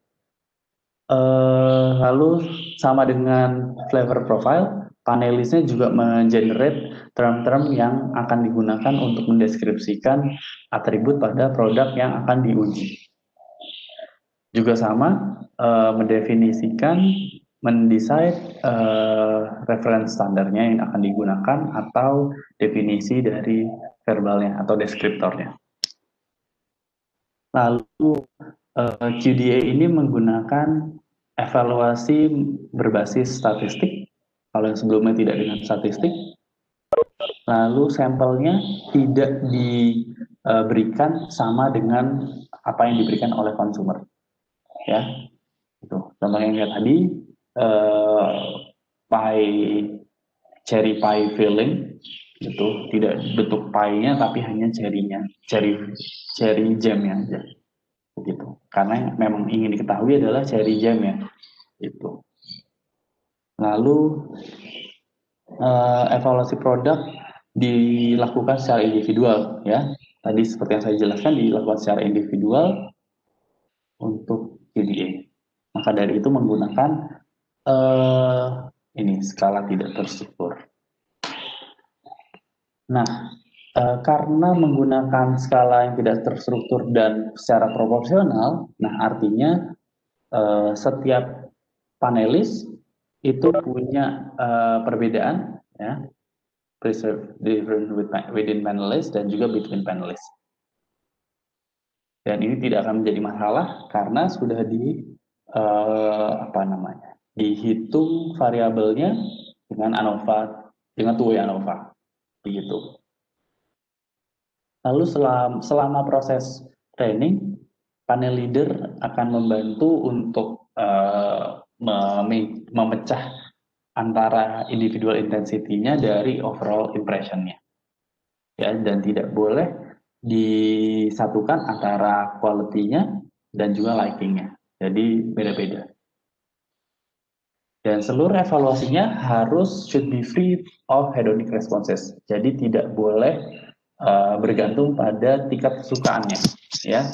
Lalu sama dengan flavor profile, panelisnya juga mengenerate term-term yang akan digunakan untuk mendeskripsikan atribut pada produk yang akan diuji. Juga sama, mendefinisikan, mendesain reference standarnya yang akan digunakan atau definisi dari verbalnya atau deskriptornya. Lalu QDA ini menggunakan evaluasi berbasis statistik. Kalau yang sebelumnya tidak dengan statistik, lalu sampelnya tidak diberikan sama dengan apa yang diberikan oleh konsumer. Ya, itu. Contohnya yang kayak tadi, cherry pie filling itu tidak bentuk pie-nya tapi hanya cherry jam-nya aja. Begitu. Karena yang memang ingin diketahui adalah cherry jam ya. Itu. Lalu evaluasi produk dilakukan secara individual ya. Tadi seperti yang saya jelaskan dilakukan secara individual untuk QDA. Maka dari itu menggunakan ini skala tidak terstruktur. Nah, karena menggunakan skala yang tidak terstruktur dan secara proporsional, nah artinya setiap panelis itu punya perbedaan, ya, preserve difference within panelist dan juga between panelist. Dan ini tidak akan menjadi masalah karena sudah dihitung variabelnya dengan ANOVA, dengan two-way ANOVA, begitu. Lalu selama proses training, panel leader akan membantu untuk memecah antara individual intensity-nya dari overall impression-nya. Ya, dan tidak boleh disatukan antara quality-nya dan juga liking-nya. Jadi beda-beda. Dan seluruh evaluasinya should be free of hedonic responses. Jadi tidak boleh bergantung pada tingkat kesukaannya. Ya,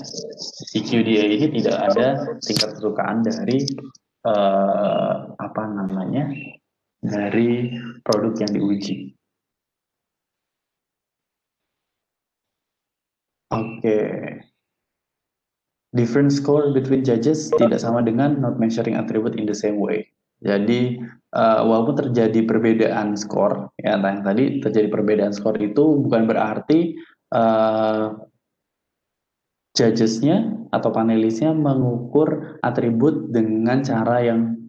si QDA ini tidak ada tingkat kesukaan dari dari produk yang diuji. Oke. Different score between judges tidak sama dengan not measuring attribute in the same way. Jadi walaupun terjadi perbedaan skor, ya yang tadi terjadi perbedaan skor itu bukan berarti judgesnya atau panelisnya mengukur atribut dengan cara yang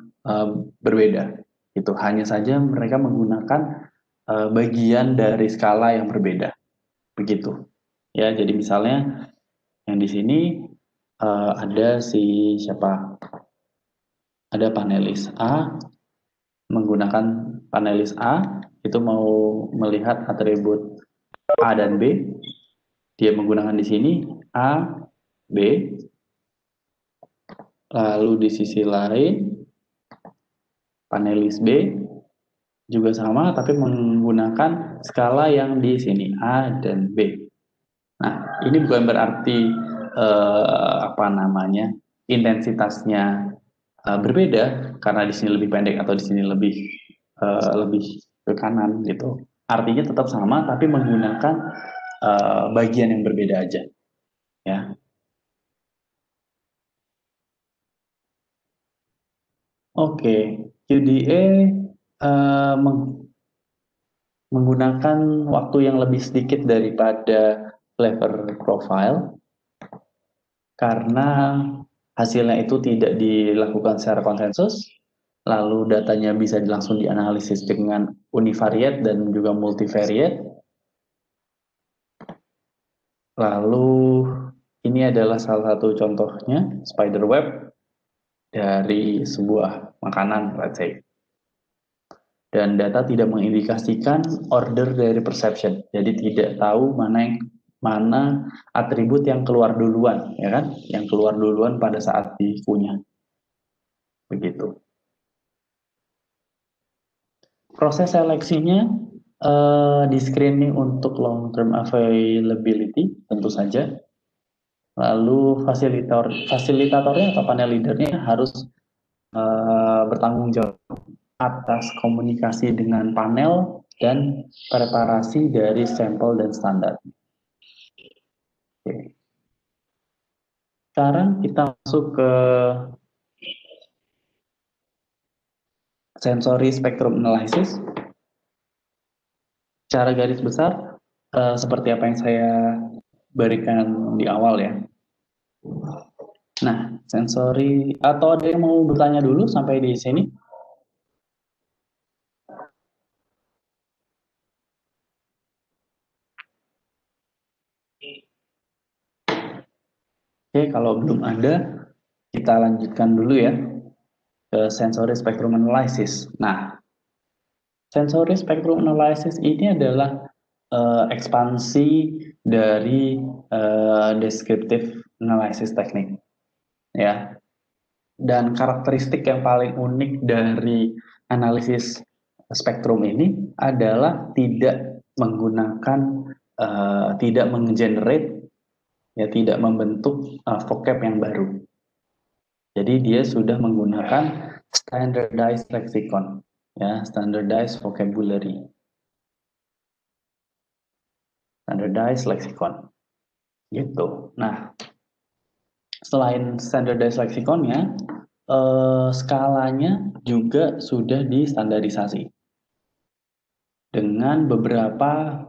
berbeda. Itu hanya saja mereka menggunakan bagian dari skala yang berbeda. Begitu. Ya, jadi misalnya yang di sini ada si siapa? Ada panelis A menggunakan panelis A itu mau melihat atribut A dan B. Dia menggunakan di sini A, B. Lalu di sisi lain panelis B juga sama tapi menggunakan skala yang di sini A dan B. Nah, ini bukan berarti apa namanya intensitasnya berbeda karena di sini lebih pendek atau di sini lebih ke kanan gitu. Artinya tetap sama tapi menggunakan bagian yang berbeda aja, ya. Oke, QDA menggunakan waktu yang lebih sedikit daripada flavor profile karena hasilnya itu tidak dilakukan secara konsensus, lalu datanya bisa langsung dianalisis dengan univariate dan juga multivariate. Lalu ini adalah salah satu contohnya spider web dari sebuah makanan, let's say. Dan data tidak mengindikasikan order dari perception. Jadi tidak tahu mana atribut yang keluar duluan, ya kan? Yang keluar duluan pada saat dikunyah. Begitu. Proses seleksinya di screening untuk long term availability tentu saja. Lalu fasilitatornya atau panel leadernya harus bertanggung jawab atas komunikasi dengan panel dan preparasi dari sampel dan standar. Oke. Sekarang kita masuk ke sensory spectrum analysis. Secara garis besar, seperti apa yang saya berikan di awal ya. Nah, sensory, atau ada yang mau bertanya dulu sampai di sini? Oke, kalau belum ada, kita lanjutkan dulu ya ke sensory spectrum analysis. Nah, sensory spectrum analysis ini adalah ekspansi dari descriptive analysis teknik, ya. Dan karakteristik yang paling unik dari analisis spektrum ini adalah tidak menggunakan, tidak menggenerate, ya, tidak membentuk vocab yang baru. Jadi dia sudah menggunakan standardized lexicon, ya, standardized vocabulary, standardized lexicon, gitu. Nah, selain standardized lexiconnya, skalanya juga sudah distandarisasi dengan beberapa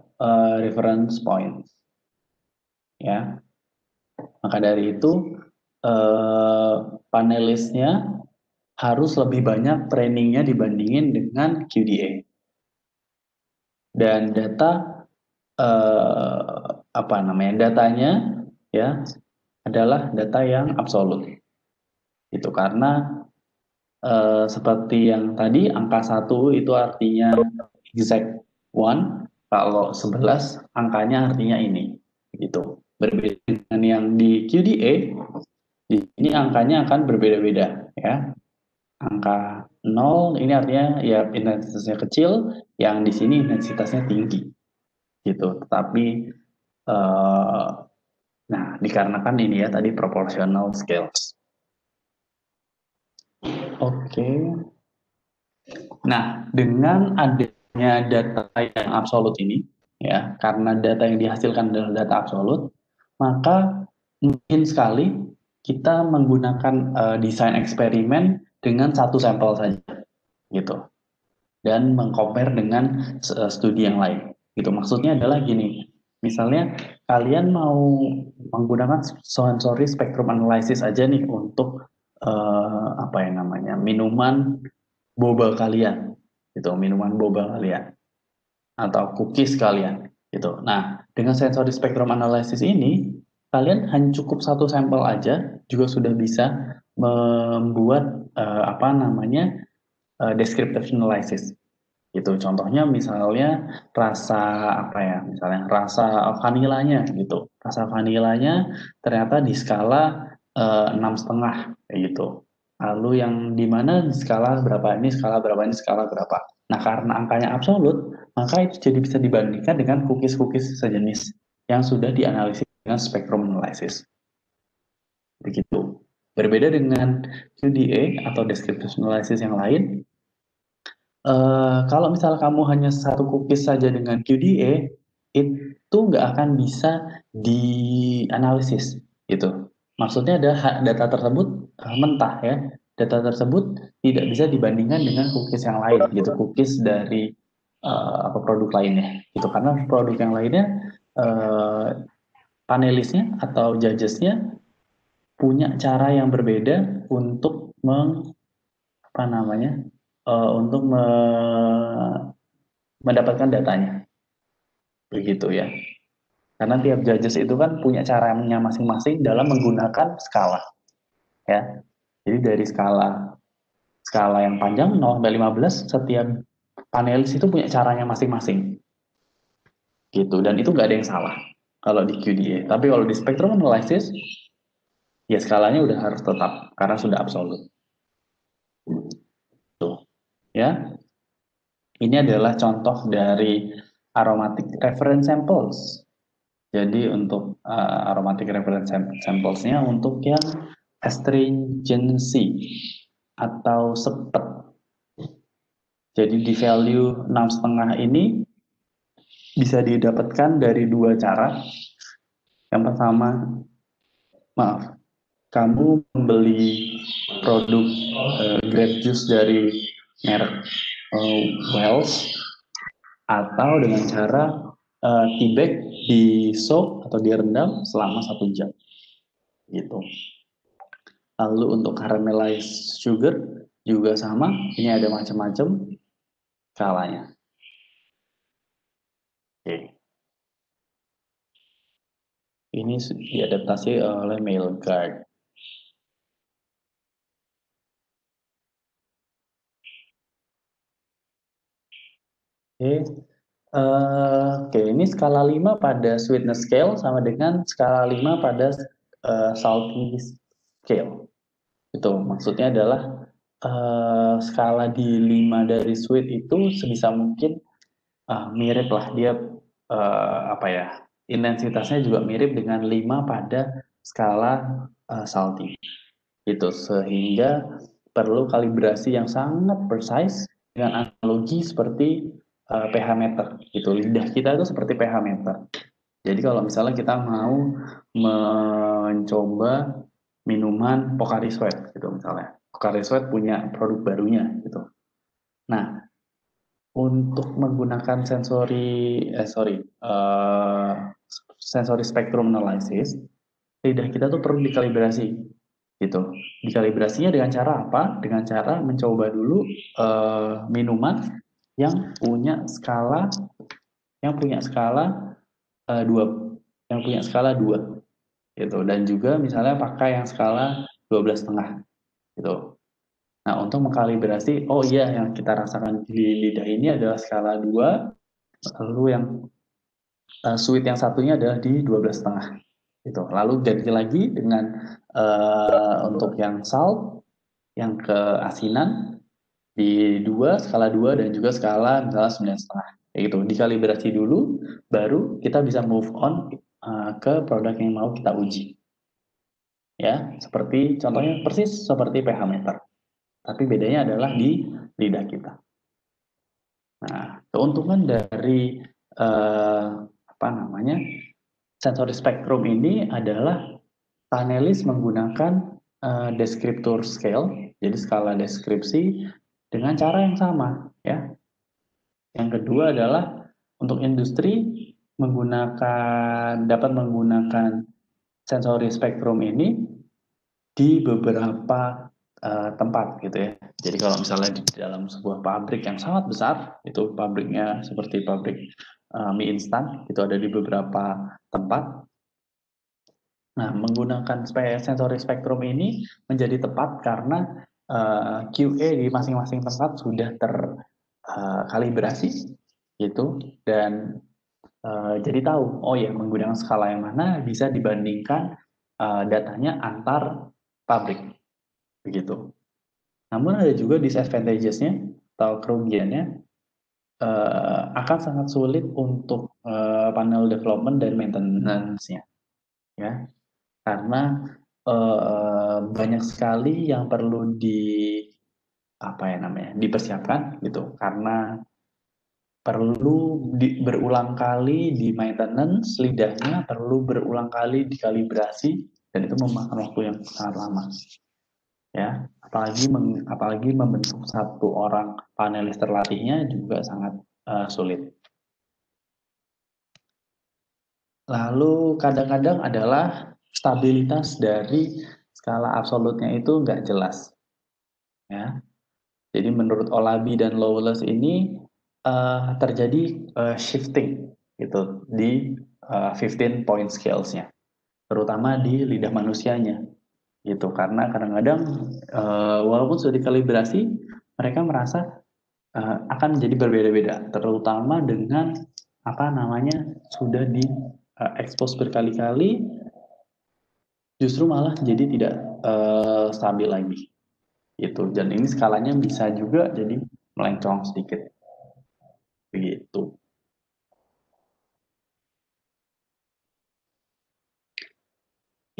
reference points, ya. Maka dari itu panelisnya harus lebih banyak trainingnya dibandingin dengan QDA. Dan data apa namanya, datanya ya adalah data yang absolut. Itu karena seperti yang tadi angka 1 itu artinya exact one, kalau 11 angkanya artinya ini. Gitu. Berbeda dengan yang di QDA, ini angkanya akan berbeda-beda, ya. Angka 0 ini artinya ya intensitasnya kecil, yang di sini intensitasnya tinggi. Gitu. Tetapi nah, dikarenakan ini ya tadi proportional scales. Oke. Nah, dengan adanya data yang absolut ini, ya, karena data yang dihasilkan adalah data absolut, maka mungkin sekali kita menggunakan desain eksperimen dengan satu sampel saja, gitu, dan mengcompare dengan studi yang lain. Gitu. Maksudnya adalah gini, misalnya kalian mau menggunakan sensory spectrum analysis aja nih untuk apa ya namanya, minuman boba kalian, gitu, minuman boba kalian atau cookies kalian, gitu. Nah, dengan sensory spectrum analysis ini, kalian hanya cukup satu sampel aja juga sudah bisa membuat apa namanya descriptive analysis. Gitu. Contohnya misalnya rasa apa ya, misalnya rasa vanilanya gitu. Rasa vanilanya ternyata di skala 6,5 kayak gitu. Lalu yang di mana di skala berapa ini, skala berapa ini, skala berapa. Nah, karena angkanya absolut, maka itu jadi bisa dibandingkan dengan cookies-cookies sejenis yang sudah dianalisis dengan spectrum analysis. Begitu. Berbeda dengan QDA atau descriptive analysis yang lain, kalau misalnya kamu hanya satu cookies saja dengan QDA, itu nggak akan bisa dianalisis, gitu. Maksudnya data tersebut mentah ya, data tersebut tidak bisa dibandingkan dengan cookies yang lain, gitu. Cookies dari apa produk lainnya, gitu. Karena produk yang lainnya panelisnya atau judgesnya punya cara yang berbeda untuk apa namanya, untuk mendapatkan datanya, begitu ya. Karena tiap judges itu kan punya caranya masing-masing dalam menggunakan skala, ya. Jadi dari skala skala yang panjang 0 sampai 15, setiap panelis itu punya caranya masing-masing, gitu. Dan itu nggak ada yang salah kalau di QDA. Tapi kalau di spectrum analysis, ya skalanya udah harus tetap karena sudah absolut. Tuh, ya. Ini adalah contoh dari aromatic reference samples. Jadi untuk aromatic reference samplesnya untuk yang astringency atau sepet. Jadi di value 6,5 ini bisa didapatkan dari dua cara. Yang pertama, maaf, kamu membeli produk grape juice dari merek Wells, atau dengan cara tea bag di soak atau direndam selama 1 jam, gitu. Lalu untuk caramelized sugar juga sama, ini ada macam-macam skalanya. Oke. Ini diadaptasi oleh Mailguard. Oke. Oke, ini skala 5 pada sweetness scale sama dengan skala 5 pada salty scale. Itu maksudnya adalah skala di 5 dari sweet itu sebisa mungkin mirip lah dia, apa ya, intensitasnya juga mirip dengan 5 pada skala salty. Gitu, sehingga perlu kalibrasi yang sangat precise dengan analogi seperti pH meter. Gitu. Lidah kita itu seperti pH meter. Jadi kalau misalnya kita mau mencoba minuman Pocari Sweat gitu misalnya. Pocari Sweat punya produk barunya gitu. Nah, untuk menggunakan sensory spectrum analysis, lidah kita tuh perlu dikalibrasi gitu. Dikalibrasinya dengan cara apa? Dengan cara mencoba dulu minuman yang punya skala yang punya skala 2, yang punya skala 2 gitu, dan juga misalnya pakai yang skala 12,5 gitu. Nah, untuk mengkalibrasi, oh iya yang kita rasakan di lidah ini adalah skala 2, lalu yang sweet yang satunya adalah di 12,5 gitu. Lalu ganti lagi dengan untuk yang salt, yang keasinan di 2, skala 2 dan juga skala misalnya 9,5. Kayak gitu. Dikalibrasi dulu, baru kita bisa move on ke produk yang mau kita uji. Ya, seperti contohnya persis seperti pH meter. Tapi bedanya adalah di lidah kita. Nah, keuntungan dari apa namanya sensory spectrum ini adalah panelis menggunakan descriptor scale, jadi skala deskripsi dengan cara yang sama, ya. Yang kedua adalah untuk industri dapat menggunakan sensory spectrum ini di beberapa tempat gitu ya. Jadi kalau misalnya di dalam sebuah pabrik yang sangat besar, itu pabriknya seperti pabrik mie instan, itu ada di beberapa tempat. Nah, menggunakan sensory spektrum ini menjadi tepat karena QA di masing-masing tempat sudah terkalibrasi gitu, dan jadi tahu, oh ya, menggunakan skala yang mana bisa dibandingkan datanya antar pabrik begitu. Namun ada juga disadvantages-nya atau kerugiannya, akan sangat sulit untuk panel development dan maintenance-nya, ya, karena banyak sekali yang perlu dipersiapkan gitu, karena perlu berulang kali di maintenance lidahnya, perlu berulang kali dikalibrasi, dan itu memakan waktu yang sangat lama, ya. Apalagi membentuk satu orang panelis terlatihnya juga sangat sulit. Lalu kadang-kadang adalah stabilitas dari skala absolutnya itu nggak jelas, ya. Jadi menurut Olabi dan Lawless ini terjadi shifting gitu di 15 point scales-nya, terutama di lidah manusianya gitu. Karena kadang-kadang walaupun sudah dikalibrasi, mereka merasa akan menjadi berbeda-beda, terutama dengan sudah di expose berkali-kali, justru malah jadi tidak stabil lagi gitu. Dan ini skalanya bisa juga jadi melencong sedikit begitu.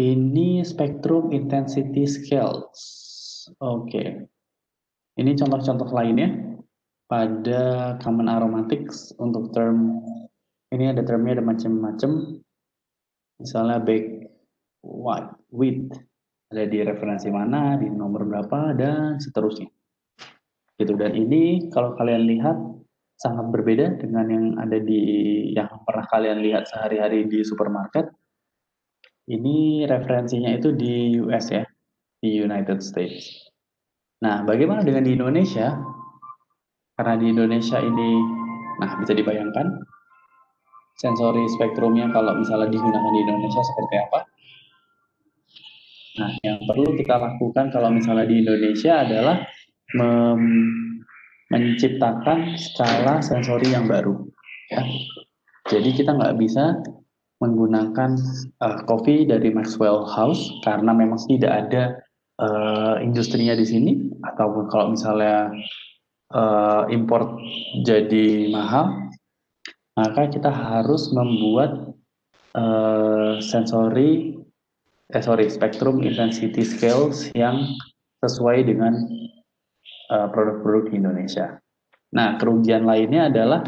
Ini spektrum intensity scales. Oke. Ini contoh-contoh lainnya pada common aromatics. Untuk term ini ada termnya, ada macam-macam. Misalnya back white wheat, ada di referensi mana, di nomor berapa, dan seterusnya. Gitu. Dan ini kalau kalian lihat sangat berbeda dengan yang pernah kalian lihat sehari-hari di supermarket. Ini referensinya itu di US ya, di United States. Nah, bagaimana dengan di Indonesia? Karena di Indonesia ini, nah, bisa dibayangkan sensori spektrumnya kalau misalnya digunakan di Indonesia seperti apa. Nah, yang perlu kita lakukan kalau misalnya di Indonesia adalah menciptakan skala sensori yang baru, ya. Jadi kita nggak bisa menggunakan kopi dari Maxwell House karena memang tidak ada industrinya di sini, ataupun kalau misalnya import jadi mahal, maka kita harus membuat spectrum intensity scales yang sesuai dengan produk-produk di Indonesia. Nah, kerugian lainnya adalah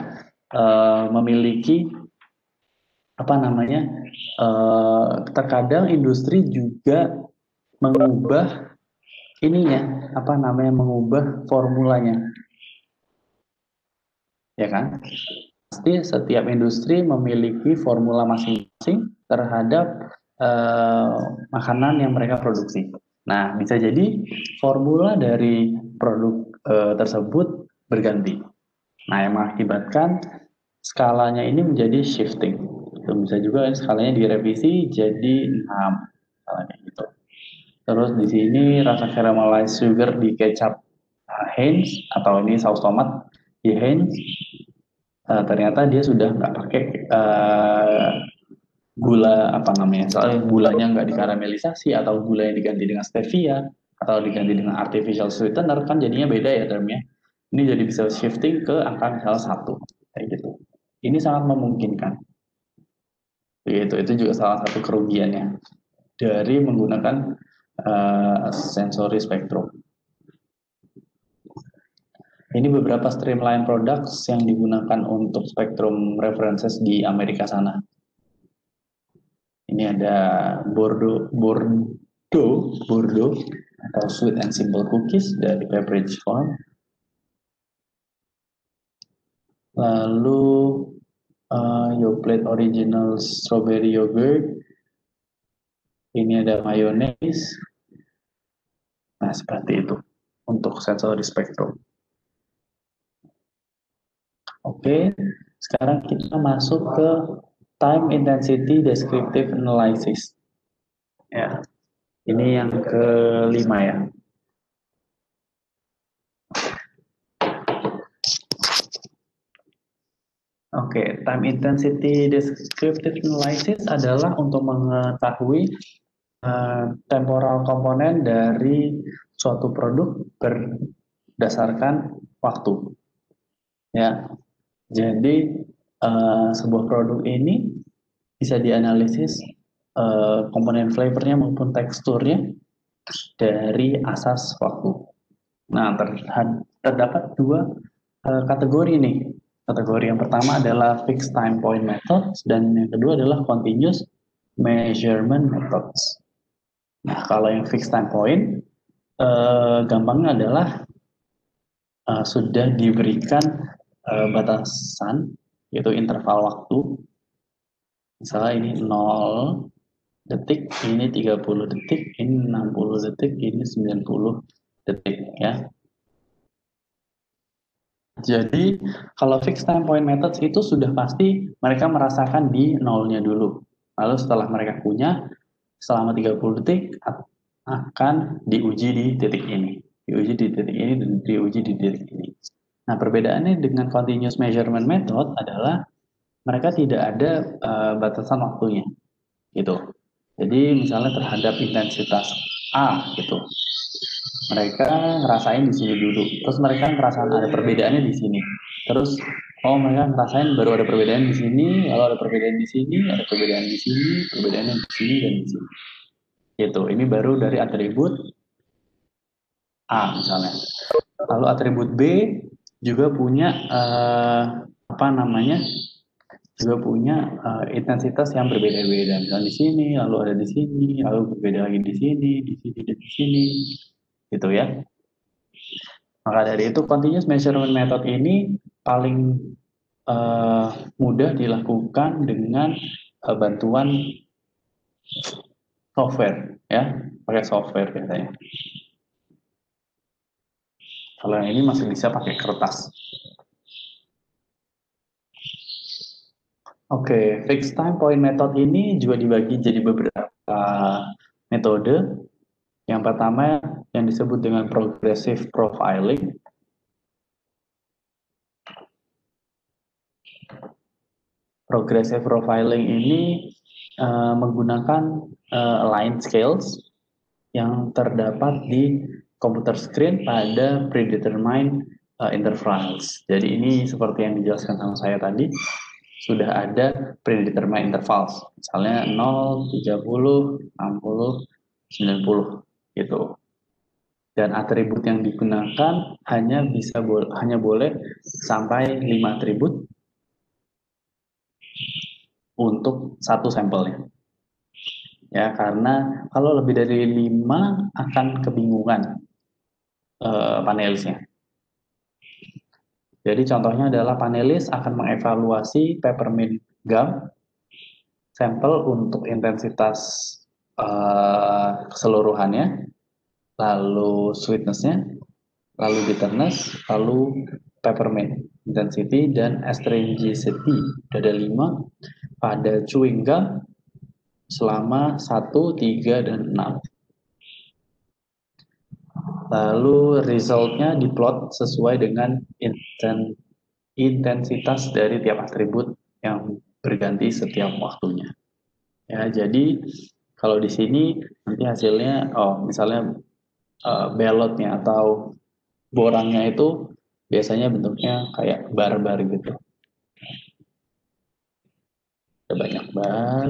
memiliki terkadang industri juga mengubah mengubah formulanya, ya kan? Pasti setiap industri memiliki formula masing-masing terhadap makanan yang mereka produksi. Nah, bisa jadi formula dari produk tersebut berganti. Nah, yang mengakibatkan skalanya ini menjadi shifting. Itu bisa juga skalanya direvisi jadi 6, misalnya gitu. Terus di sini rasa caramelized sugar di kecap Heinz, atau ini saus tomat di Heinz, ternyata dia sudah nggak pakai gula soalnya gulanya nggak dikaramelisasi, atau gula yang diganti dengan stevia atau diganti dengan artificial sweetener, kan jadinya beda ya termnya. Ini jadi bisa shifting ke angka misal 1 kayak gitu. Ini sangat memungkinkan. Itu juga salah satu kerugiannya dari menggunakan sensory spektrum. Ini beberapa streamline products yang digunakan untuk spektrum references di Amerika sana. Ini ada Bordeaux atau Sweet and Simple Cookies dari Pepperidge Farm. Lalu Yoplait Original Strawberry Yogurt. Ini ada mayonnaise. Nah, seperti itu untuk sensory spektrum. Oke, sekarang kita masuk ke time intensity descriptive analysis. Ya, ini yang kelima ya. Oke, time intensity descriptive analysis adalah untuk mengetahui temporal komponen dari suatu produk berdasarkan waktu. Ya, jadi sebuah produk ini bisa dianalisis komponen flavornya maupun teksturnya dari asas waktu. Nah, terdapat dua kategori nih. Kategori yang pertama adalah fixed time point methods dan yang kedua adalah continuous measurement methods. Nah, kalau yang fixed time point, gampangnya adalah sudah diberikan batasan, yaitu interval waktu. Misalnya ini 0 detik, ini 30 detik, ini 60 detik, ini 90 detik ya. Jadi kalau fixed time point methods itu sudah pasti mereka merasakan di nolnya dulu. Lalu setelah mereka punya, selama 30 detik akan diuji di titik ini. Diuji di titik ini dan diuji di titik ini. Nah, perbedaannya dengan continuous measurement method adalah mereka tidak ada batasan waktunya, gitu. Jadi misalnya terhadap intensitas A, gitu. Mereka ngerasain di sini dulu, terus mereka ngerasain ada perbedaannya di sini. Terus, oh mereka ngerasain baru ada perbedaan di sini, lalu ada perbedaan di sini, ada perbedaan di sini, perbedaannya di sini dan di sini. Gitu. Ini baru dari atribut A misalnya. Lalu atribut B juga punya apa namanya? Juga punya intensitas yang berbeda-beda. Misalnya di sini, lalu ada di sini, lalu berbeda lagi di sini, di sini dan di sini. Gitu ya. Maka dari itu continuous measurement method ini paling mudah dilakukan dengan bantuan software ya, pakai software biasanya. Kalau yang ini masih bisa pakai kertas. Oke, fixed time point method ini juga dibagi jadi beberapa metode. Yang pertama yang disebut dengan progressive profiling. Progressive profiling ini menggunakan line scales yang terdapat di komputer screen pada predetermined intervals. Jadi ini seperti yang dijelaskan sama saya tadi, sudah ada predetermined intervals. Misalnya 0, 30, 60, 90 gitu. Dan atribut yang digunakan hanya boleh sampai 5 atribut untuk satu sampelnya. Ya, karena kalau lebih dari 5 akan kebingungan panelisnya. Jadi contohnya adalah panelis akan mengevaluasi peppermint gum sampel untuk intensitas keseluruhannya, lalu sweetness-nya, lalu bitterness, lalu peppermint intensity dan astringicity. Ada 5 pada chewing gum selama 1, 3, dan 6. Lalu resultnya diplot sesuai dengan intensitas dari tiap atribut yang berganti setiap waktunya. Ya, jadi kalau di sini nanti hasilnya, misalnya belotnya atau borangnya itu biasanya bentuknya kayak bar-bar gitu. Ada banyak bar.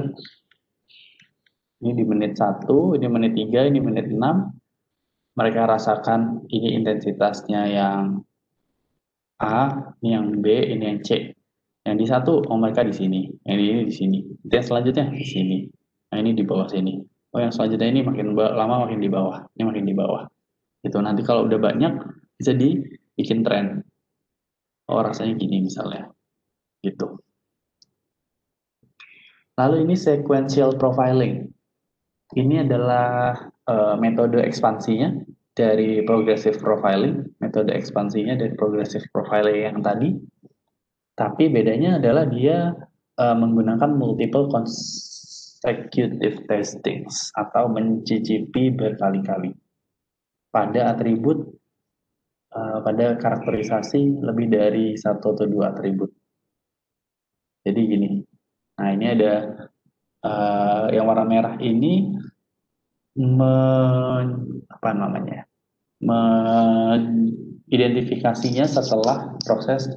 Ini di menit 1, ini menit 3, ini menit 6. Mereka rasakan ini intensitasnya yang A, ini yang B, ini yang C. Yang di satu, mereka di sini. Yang ini di sini. Yang selanjutnya di sini. Nah, ini di bawah sini. Oh, yang selanjutnya ini makin lama makin di bawah. Ini makin di bawah. Itu nanti kalau udah banyak bisa dibikin tren. Oh, rasanya gini misalnya. Gitu. Lalu ini sequential profiling. Ini adalah metode ekspansinya. dari progressive profiling, metode ekspansinya dari progressive profiling yang tadi, tapi bedanya adalah dia menggunakan multiple consecutive testings atau mencicipi berkali-kali pada atribut pada karakterisasi lebih dari satu atau dua atribut. Jadi gini, nah ini ada yang warna merah ini apa namanya? Mengidentifikasinya setelah proses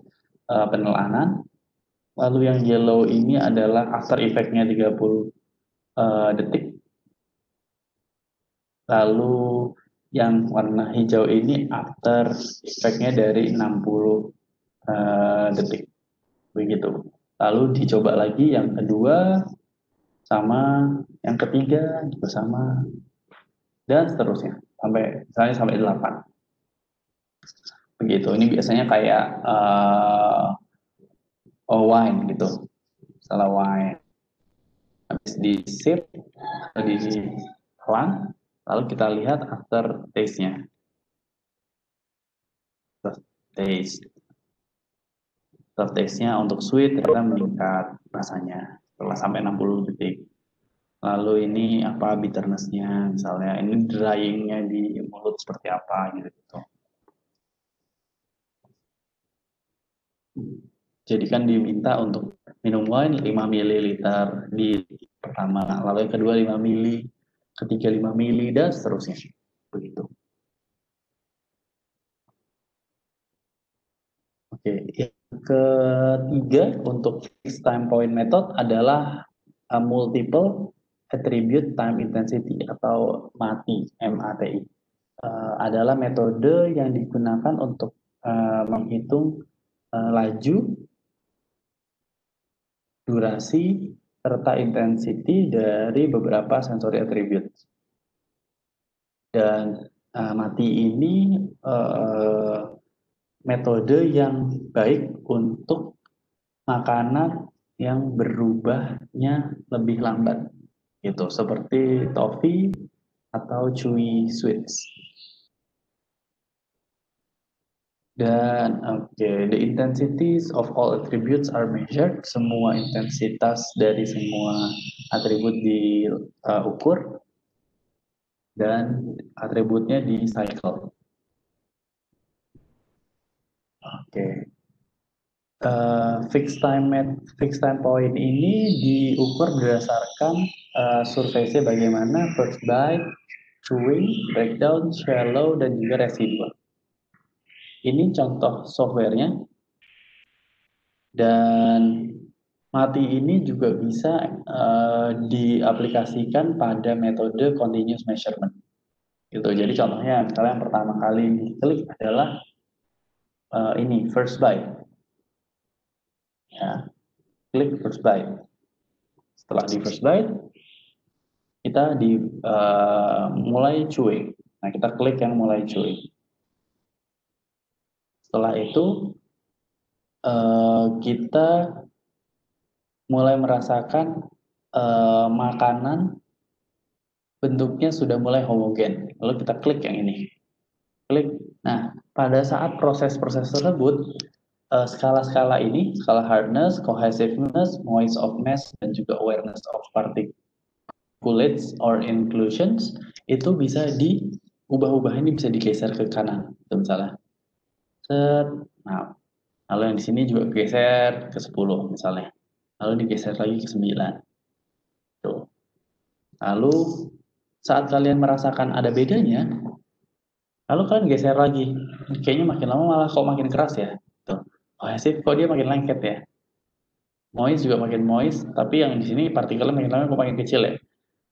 penelaanan. Lalu yang yellow ini adalah after effect-nya 30 detik. Lalu yang warna hijau ini after effect-nya dari 60 detik. Begitu. Lalu dicoba lagi yang kedua sama yang ketiga juga sama dan seterusnya sampai misalnya sampai 8. Begitu. Ini biasanya kayak wine gitu. Salah wine. Habis di sip, di telan, lalu kita lihat after taste-nya. Taste. After taste-nya untuk sweet ternyata meningkat rasanya setelah sampai 60 detik. Lalu ini apa bitterness-nya misalnya, ini drying-nya di mulut seperti apa gitu. Jadi kan diminta untuk minum wine 5 ml di pertama, lalu yang kedua 5 ml, ketiga 5 ml dan seterusnya. Begitu. Oke, yang ketiga untuk fixed time point method adalah multiple attribute time intensity atau MATI, MATI. Adalah metode yang digunakan untuk menghitung laju, durasi, serta intensity dari beberapa sensory attribute. Dan MATI ini metode yang baik untuk makanan yang berubahnya lebih lambat gitu seperti toffee atau chewy sweets. Dan the intensities of all attributes are measured. Semua intensitas dari semua atribut diukur dan atributnya di cycle. Oke. Fixed time point ini diukur berdasarkan surveinya bagaimana first bite, chewing, breakdown, swallow, dan juga residual. Ini contoh softwarenya dan MATI ini juga bisa diaplikasikan pada metode continuous measurement. Gitu. Jadi contohnya misalnya yang pertama kali diklik adalah ini first bite. Ya, klik first bite. Setelah di first bite, kita mulai chewing. Nah, kita klik yang mulai chewing. Setelah itu, kita mulai merasakan makanan bentuknya sudah mulai homogen. Lalu kita klik yang ini. Klik. Nah, pada saat proses-proses tersebut, skala-skala ini, skala hardness, cohesiveness, noise of mass, dan juga awareness of particulates or inclusions, itu bisa diubah-ubah, ini bisa digeser ke kanan, itu misalnya. Set. Nah, lalu yang di sini juga geser ke 10 misalnya. Lalu digeser lagi ke 9. Tuh. Lalu saat kalian merasakan ada bedanya, lalu kalian geser lagi. Kayaknya makin lama malah kok makin keras ya. Tuh. Kohesif kok dia makin lengket ya. Moist juga makin moist, tapi yang di sini partikelnya makin lama kok makin kecil ya.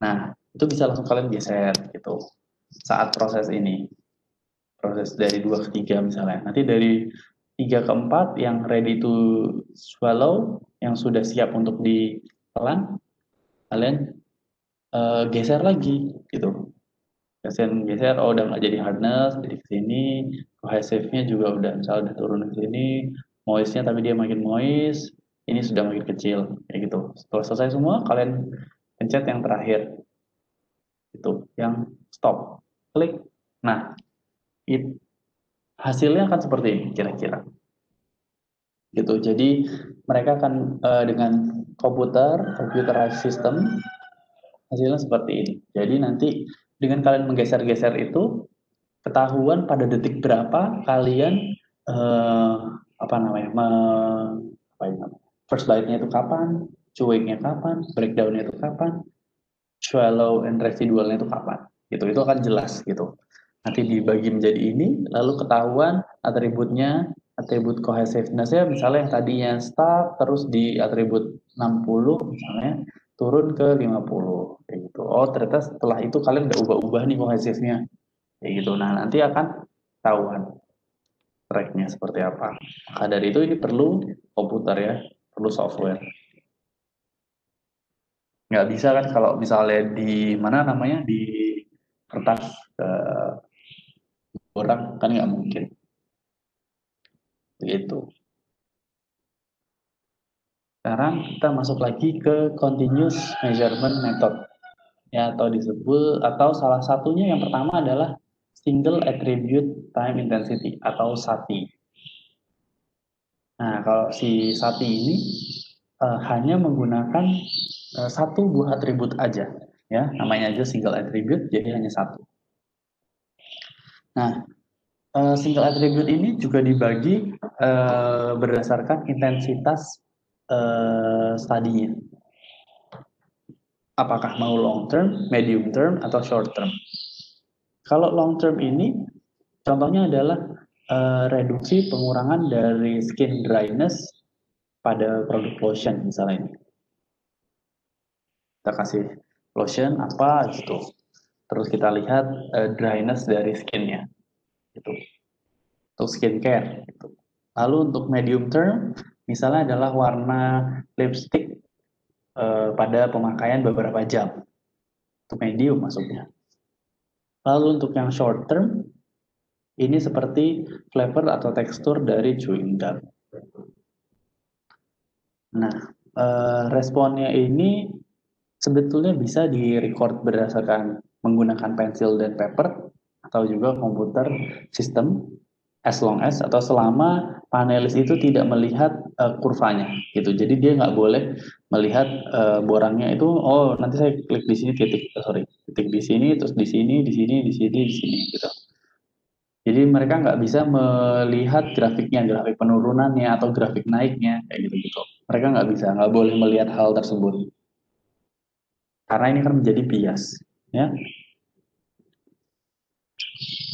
Nah, itu bisa langsung kalian geser gitu. Saat proses ini. Proses dari 2 ke 3 misalnya. Nanti dari 3 ke 4 yang ready to swallow, yang sudah siap untuk ditelan, kalian geser lagi gitu. Geser, oh udah nggak jadi hardness, jadi ke sini, cohesive-nya juga udah misalnya udah turun ke sini, moist-nya tapi dia makin moist, ini sudah makin kecil, kayak gitu. Setelah selesai semua, kalian pencet yang terakhir, itu yang stop, klik. Nah, hasilnya akan seperti ini kira-kira. Gitu. Jadi mereka akan dengan computerized system hasilnya seperti ini. Jadi nanti dengan kalian menggeser-geser itu ketahuan pada detik berapa kalian eh, apa namanya apa itu namanya? First byte-nya itu kapan, cuingnya kapan, breakdown-nya itu kapan, shallow and residualnya itu kapan. Gitu. Itu akan jelas gitu. Nanti dibagi menjadi ini, lalu ketahuan atributnya, atribut cohesiveness-nya misalnya yang tadinya start terus di atribut 60 misalnya turun ke 50 kayak gitu. Oh, ternyata setelah itu kalian udah ubah-ubah nih kohesifnya kayak gitu. Nah, nanti akan ketahuan tracknya seperti apa. Maka dari itu ini perlu komputer ya, perlu software. Nggak bisa kan kalau misalnya di mana namanya di kertas orang kan nggak mungkin begitu. Sekarang kita masuk lagi ke continuous measurement method ya atau disebut atau salah satunya yang pertama adalah single attribute time intensity atau SATI. Nah, kalau si SATI ini hanya menggunakan satu buah atribut aja ya, namanya aja single attribute jadi hanya satu. Nah, single attribute ini juga dibagi berdasarkan intensitas studinya. Apakah mau long term, medium term, atau short term. Kalau long term ini, contohnya adalah reduksi pengurangan dari skin dryness pada produk lotion misalnya. Kita kasih lotion apa gitu. Terus kita lihat dryness dari skinnya. Gitu. Untuk skincare. Gitu. Lalu untuk medium term, misalnya adalah warna lipstick pada pemakaian beberapa jam. Itu medium maksudnya. Lalu untuk yang short term, ini seperti flavor atau tekstur dari chewing gum. Nah, responnya ini sebetulnya bisa direcord berdasarkan menggunakan pensil dan paper atau juga komputer sistem as long as atau selama panelis itu tidak melihat kurvanya gitu. Jadi dia nggak boleh melihat borangnya itu oh nanti saya klik di sini titik di sini terus di sini di sini di sini di sini gitu. Jadi mereka nggak bisa melihat grafiknya, grafik penurunannya atau grafik naiknya kayak gitu-gitu. Mereka nggak bisa, nggak boleh melihat hal tersebut karena ini kan menjadi bias, ya.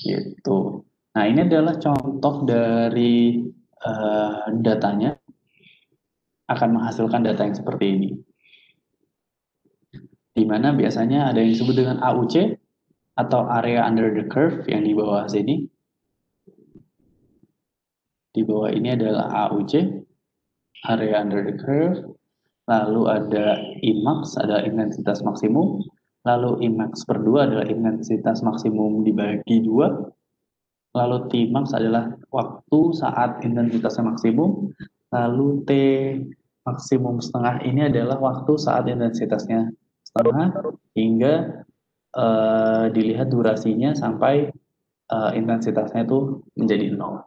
Gitu. Nah ini adalah contoh dari datanya akan menghasilkan data yang seperti ini. Di mana biasanya ada yang disebut dengan AUC atau area under the curve yang di bawah sini. Di bawah ini adalah AUC, area under the curve. Lalu ada Imax, ada intensitas maksimum. Lalu Imax per 2 adalah intensitas maksimum dibagi 2. Lalu Tmax adalah waktu saat intensitasnya maksimum. Lalu T maksimum setengah ini adalah waktu saat intensitasnya setengah hingga dilihat durasinya sampai intensitasnya itu menjadi 0.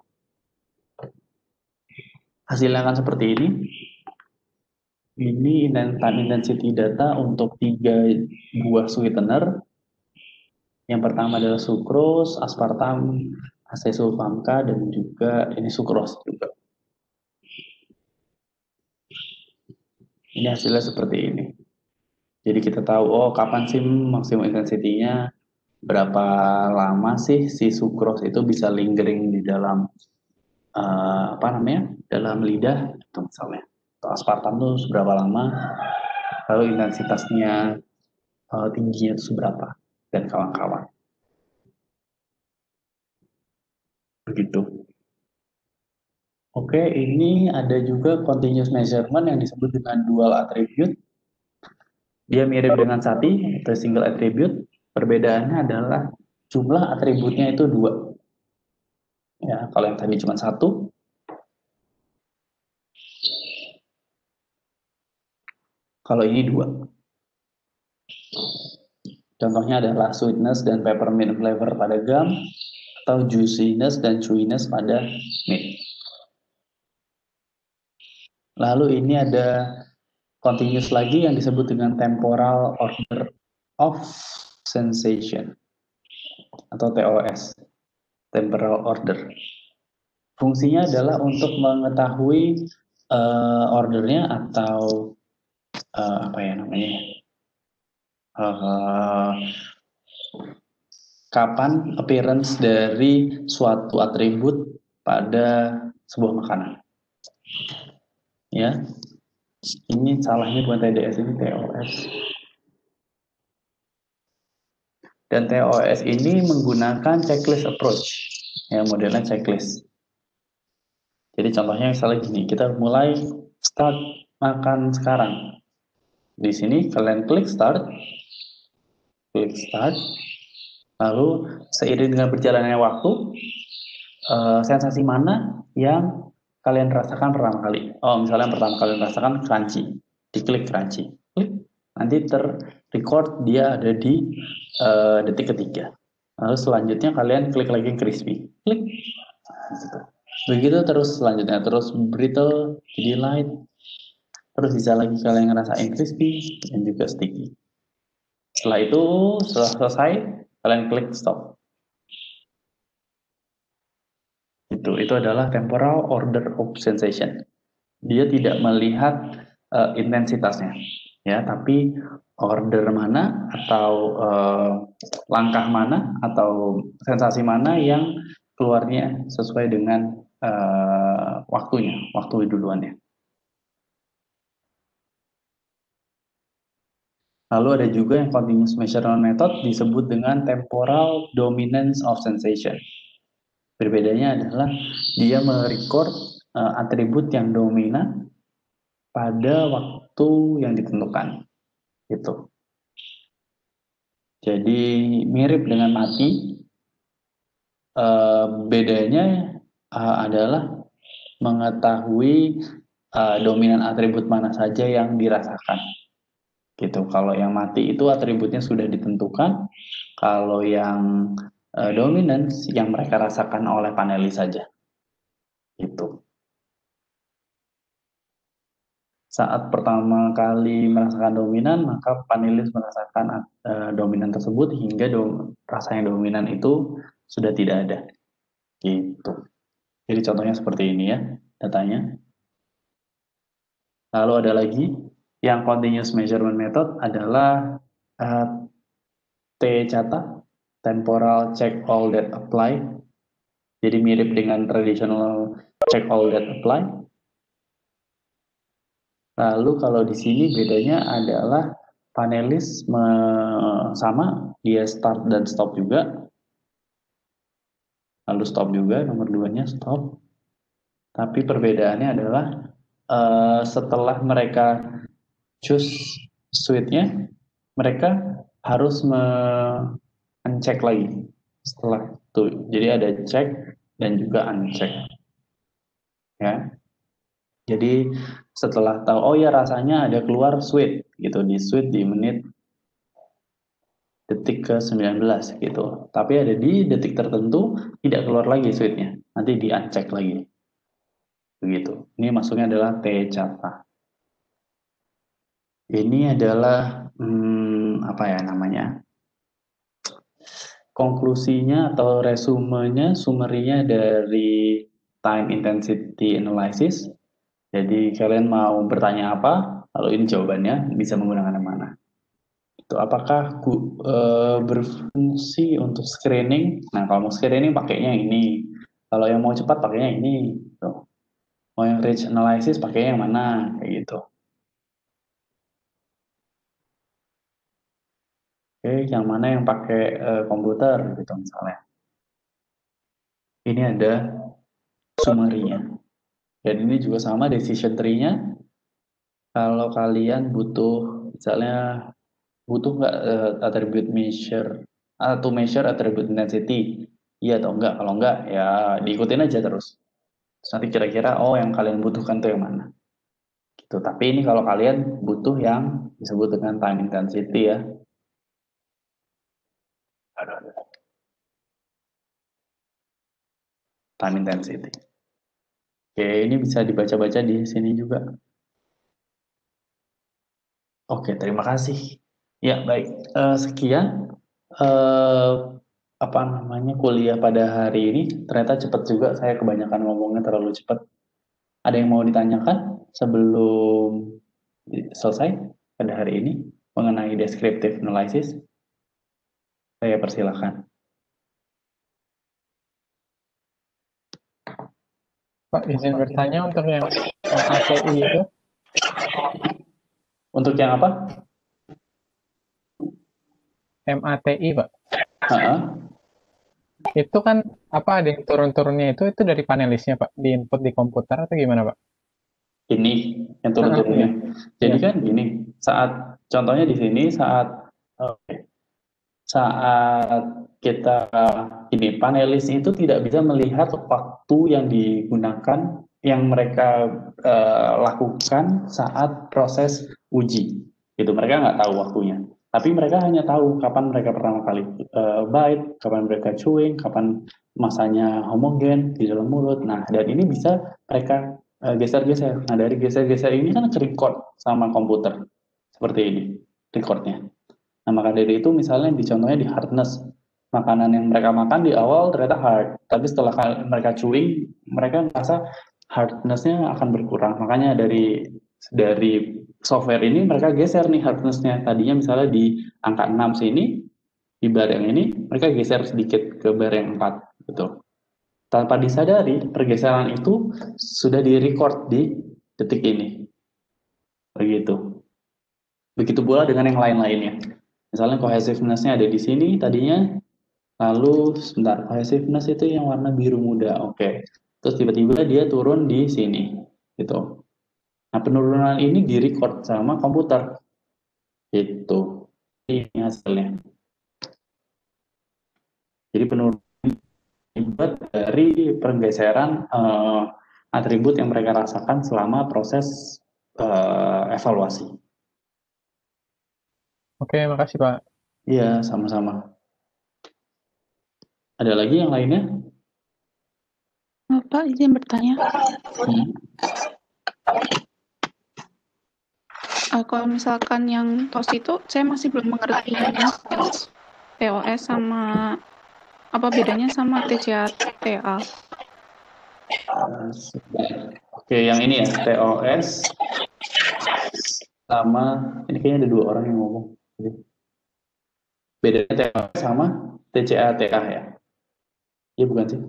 Hasilnya akan seperti ini. Ini time intensity data untuk 3 buah sweetener. Yang pertama adalah sucrose, aspartam, acesulfamka, dan juga ini sucrose juga. Ini hasilnya seperti ini. Jadi kita tahu, oh kapan sih maksimum intensity-nya, berapa lama sih si sucrose itu bisa lingering di dalam apa namanya, dalam lidah, itu misalnya. Atau aspartam itu seberapa lama, lalu intensitasnya tingginya itu seberapa, dan kawan-kawan. Begitu. Oke, ini ada juga continuous measurement yang disebut dengan dual attribute. Dia mirip dengan SATI atau single attribute. Perbedaannya adalah jumlah atributnya itu 2. Ya, kalau yang tadi cuma 1, kalau ini 2. Contohnya adalah sweetness dan peppermint flavor pada gum, atau juiciness dan chewiness pada meat. Lalu ini ada continuous lagi yang disebut dengan temporal order of sensation atau TOS, temporal order. Fungsinya adalah untuk mengetahui ordernya atau apa ya namanya, kapan appearance dari suatu atribut pada sebuah makanan. Ya, ini salahnya bukan TDS, ini TOS. Dan TOS ini menggunakan checklist approach, ya modelnya checklist. Jadi contohnya misalnya gini, kita mulai start makan sekarang. Di sini kalian klik start, lalu seiring dengan berjalannya waktu, sensasi mana yang kalian rasakan pertama kali? Oh, misalnya pertama kali rasakan crunchy, diklik crunchy, klik, nanti terrecord dia ada di detik ketiga. Lalu selanjutnya kalian klik lagi crispy, klik. Begitu terus selanjutnya, terus brittle, jadi light, terus bisa lagi kalian ngerasain crispy dan juga sticky. Setelah itu, setelah selesai, kalian klik stop. Itu adalah temporal order of sensation. Dia tidak melihat intensitasnya, ya, tapi order mana atau langkah mana atau sensasi mana yang keluarnya sesuai dengan waktunya, waktu duluannya. Lalu ada juga yang continuous measurement method disebut dengan temporal dominance of sensation. Berbedanya adalah dia merecord atribut yang dominan pada waktu yang ditentukan. Gitu. Jadi mirip dengan mati, bedanya adalah mengetahui dominan atribut mana saja yang dirasakan. Gitu. Kalau yang mati itu atributnya sudah ditentukan, kalau yang dominance yang mereka rasakan oleh panelis saja. Gitu. Saat pertama kali merasakan dominan, maka panelis merasakan dominan tersebut hingga rasa yang dominan itu sudah tidak ada. Gitu. Jadi contohnya seperti ini ya datanya. Lalu ada lagi yang continuous measurement method adalah T-CATA, temporal check all that apply. Jadi mirip dengan traditional check all that apply. Lalu kalau di sini bedanya adalah panelis sama, dia start dan stop juga. Lalu stop juga, nomor 2-nya stop. Tapi perbedaannya adalah setelah mereka choose switch-nya, mereka harus uncheck lagi setelah itu. Jadi ada check dan juga uncheck. Ya. Jadi setelah tahu, oh ya rasanya ada keluar sweet gitu, di sweet di menit detik ke 19 gitu. Tapi ada di detik tertentu tidak keluar lagi sweetnya, nanti di uncheck lagi. Begitu. Ini masuknya adalah T-CATA. Ini adalah apa ya namanya? Konklusinya atau resumenya, sumerinya dari time intensity analysis. Jadi kalian mau bertanya apa? Lalu ini jawabannya, bisa menggunakan yang mana? Itu apakah berfungsi untuk screening? Nah, kalau mau screening pakainya ini. Kalau yang mau cepat pakainya ini. Gitu. Mau yang rich analysis pakainya yang mana? Kayak gitu. Oke, yang mana yang pakai komputer gitu misalnya. Ini ada summary-nya. Dan ini juga sama decision tree-nya. Kalau kalian butuh, misalnya butuh nggak attribute measure atau measure attribute intensity, iya atau enggak? Kalau enggak, ya diikutin aja terus. Terus nanti kira-kira, oh yang kalian butuhkan tuh yang mana? Gitu. Tapi ini kalau kalian butuh yang disebut dengan time intensity ya. Aduh, aduh. time intensity. Oke, ini bisa dibaca-baca di sini juga. Oke, terima kasih. Ya, baik. Sekian eh, apa namanya kuliah pada hari ini. Ternyata cepat juga, saya kebanyakan ngomongnya terlalu cepat. Ada yang mau ditanyakan sebelum selesai pada hari ini mengenai descriptive analysis? Saya persilahkan. Pak, izin bertanya untuk yang ATI itu, Untuk yang apa? MATI, Pak. Ha-ha. Itu kan apa ada yang turun-turunnya itu dari panelisnya, Pak, di input di komputer atau gimana, Pak? Ini yang Iya. turun-turunnya. Jadi Iya. kan gini, saat contohnya di sini saat kita ini panelis itu tidak bisa melihat waktu yang digunakan yang mereka lakukan saat proses uji. Gitu, mereka nggak tahu waktunya. Tapi mereka hanya tahu kapan mereka pertama kali bite, kapan mereka chewing, kapan masanya homogen di dalam mulut. Nah, dan ini bisa mereka geser-geser. Nah, dari geser-geser ini kan ke-record sama komputer. Seperti ini, recordnya. Nah, maka dari itu misalnya contohnya di hardness, makanan yang mereka makan di awal ternyata hard, tapi setelah mereka chewing, mereka merasa hardness-nya akan berkurang. Makanya dari software ini mereka geser nih hardness-nya. Tadinya misalnya di angka 6 sini, di bar yang ini, mereka geser sedikit ke bar yang 4 gitu. Tanpa disadari, pergeseran itu sudah di-record di detik ini. Begitu. Begitu pula dengan yang lain-lainnya. Misalnya cohesiveness-nya ada di sini tadinya, lalu sebentar, cohesiveness itu yang warna biru muda, oke. Terus tiba-tiba dia turun di sini, gitu. Nah, penurunan ini di-record sama komputer, gitu. Ini hasilnya. Jadi penurunan akibat dari pergeseran atribut yang mereka rasakan selama proses evaluasi. Oke, makasih, Pak. Iya, sama-sama. Ada lagi yang lainnya? Pak, izin bertanya. Kalau misalkan yang TOS itu, saya masih belum mengerti TOS sama apa bedanya sama TCA-TA. Oke, yang ini ya, TOS sama, ini kayaknya ada dua orang yang ngomong. Bedanya TOS sama TCA-TA ya? Iya bukan sih?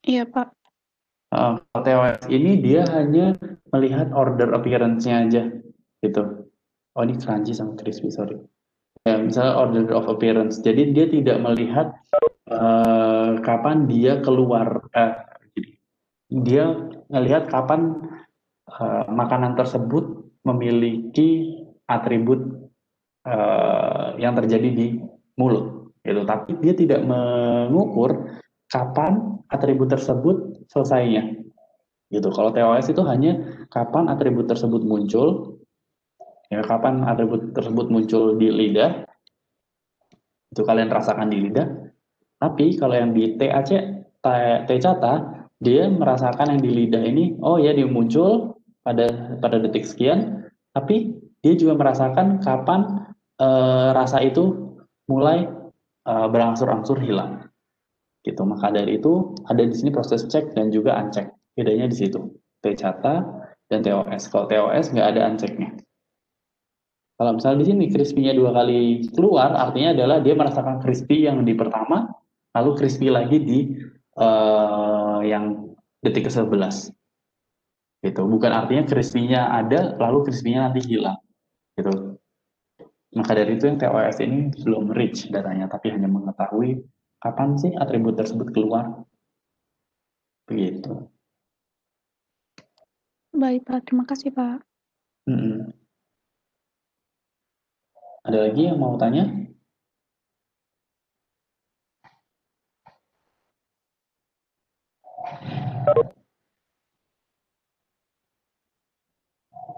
Iya, Pak. TOS ini dia hanya melihat order appearance-nya aja, gitu. Oh, ini crunchy sama crispy, sorry. Ya, misalnya order of appearance. Jadi dia tidak melihat kapan dia keluar. Jadi dia melihat kapan makanan tersebut memiliki atribut yang terjadi di mulut, gitu. Tapi dia tidak mengukur kapan atribut tersebut selesainya, gitu. Kalau TOS itu hanya kapan atribut tersebut muncul, ya kapan atribut tersebut muncul di lidah, itu kalian rasakan di lidah. Tapi kalau yang di TAC, TCATA, dia merasakan yang di lidah ini, oh ya dia muncul pada detik sekian, tapi dia juga merasakan kapan rasa itu mulai berangsur-angsur hilang. Gitu. Maka dari itu ada di sini proses cek dan juga uncheck. Bedanya di situ. TCATA dan TOS. Kalau TOS nggak ada unchecknya. Kalau misalnya di sini crispy-nya dua kali keluar, artinya adalah dia merasakan crispy yang di pertama, lalu crispy lagi di yang detik ke-11. Gitu. Bukan artinya crispy-nya ada, lalu crispy-nya nanti hilang. Gitu. Maka dari itu yang TOS ini belum reach datanya, tapi hanya mengetahui kapan sih atribut tersebut keluar. Begitu. Baik, Pak. Terima kasih, Pak. Ada lagi yang mau tanya?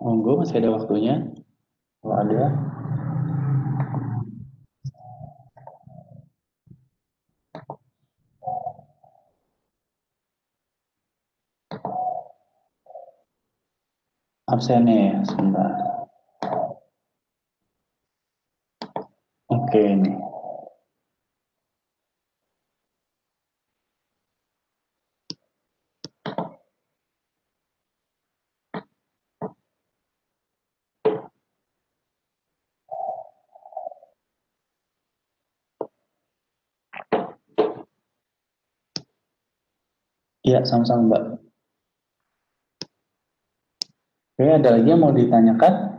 Monggo, masih ada waktunya. Kalau ada. absennya ya, sebentar. Oke nih. Iya, sama-sama Mbak. Oke, ada lagi yang mau ditanyakan?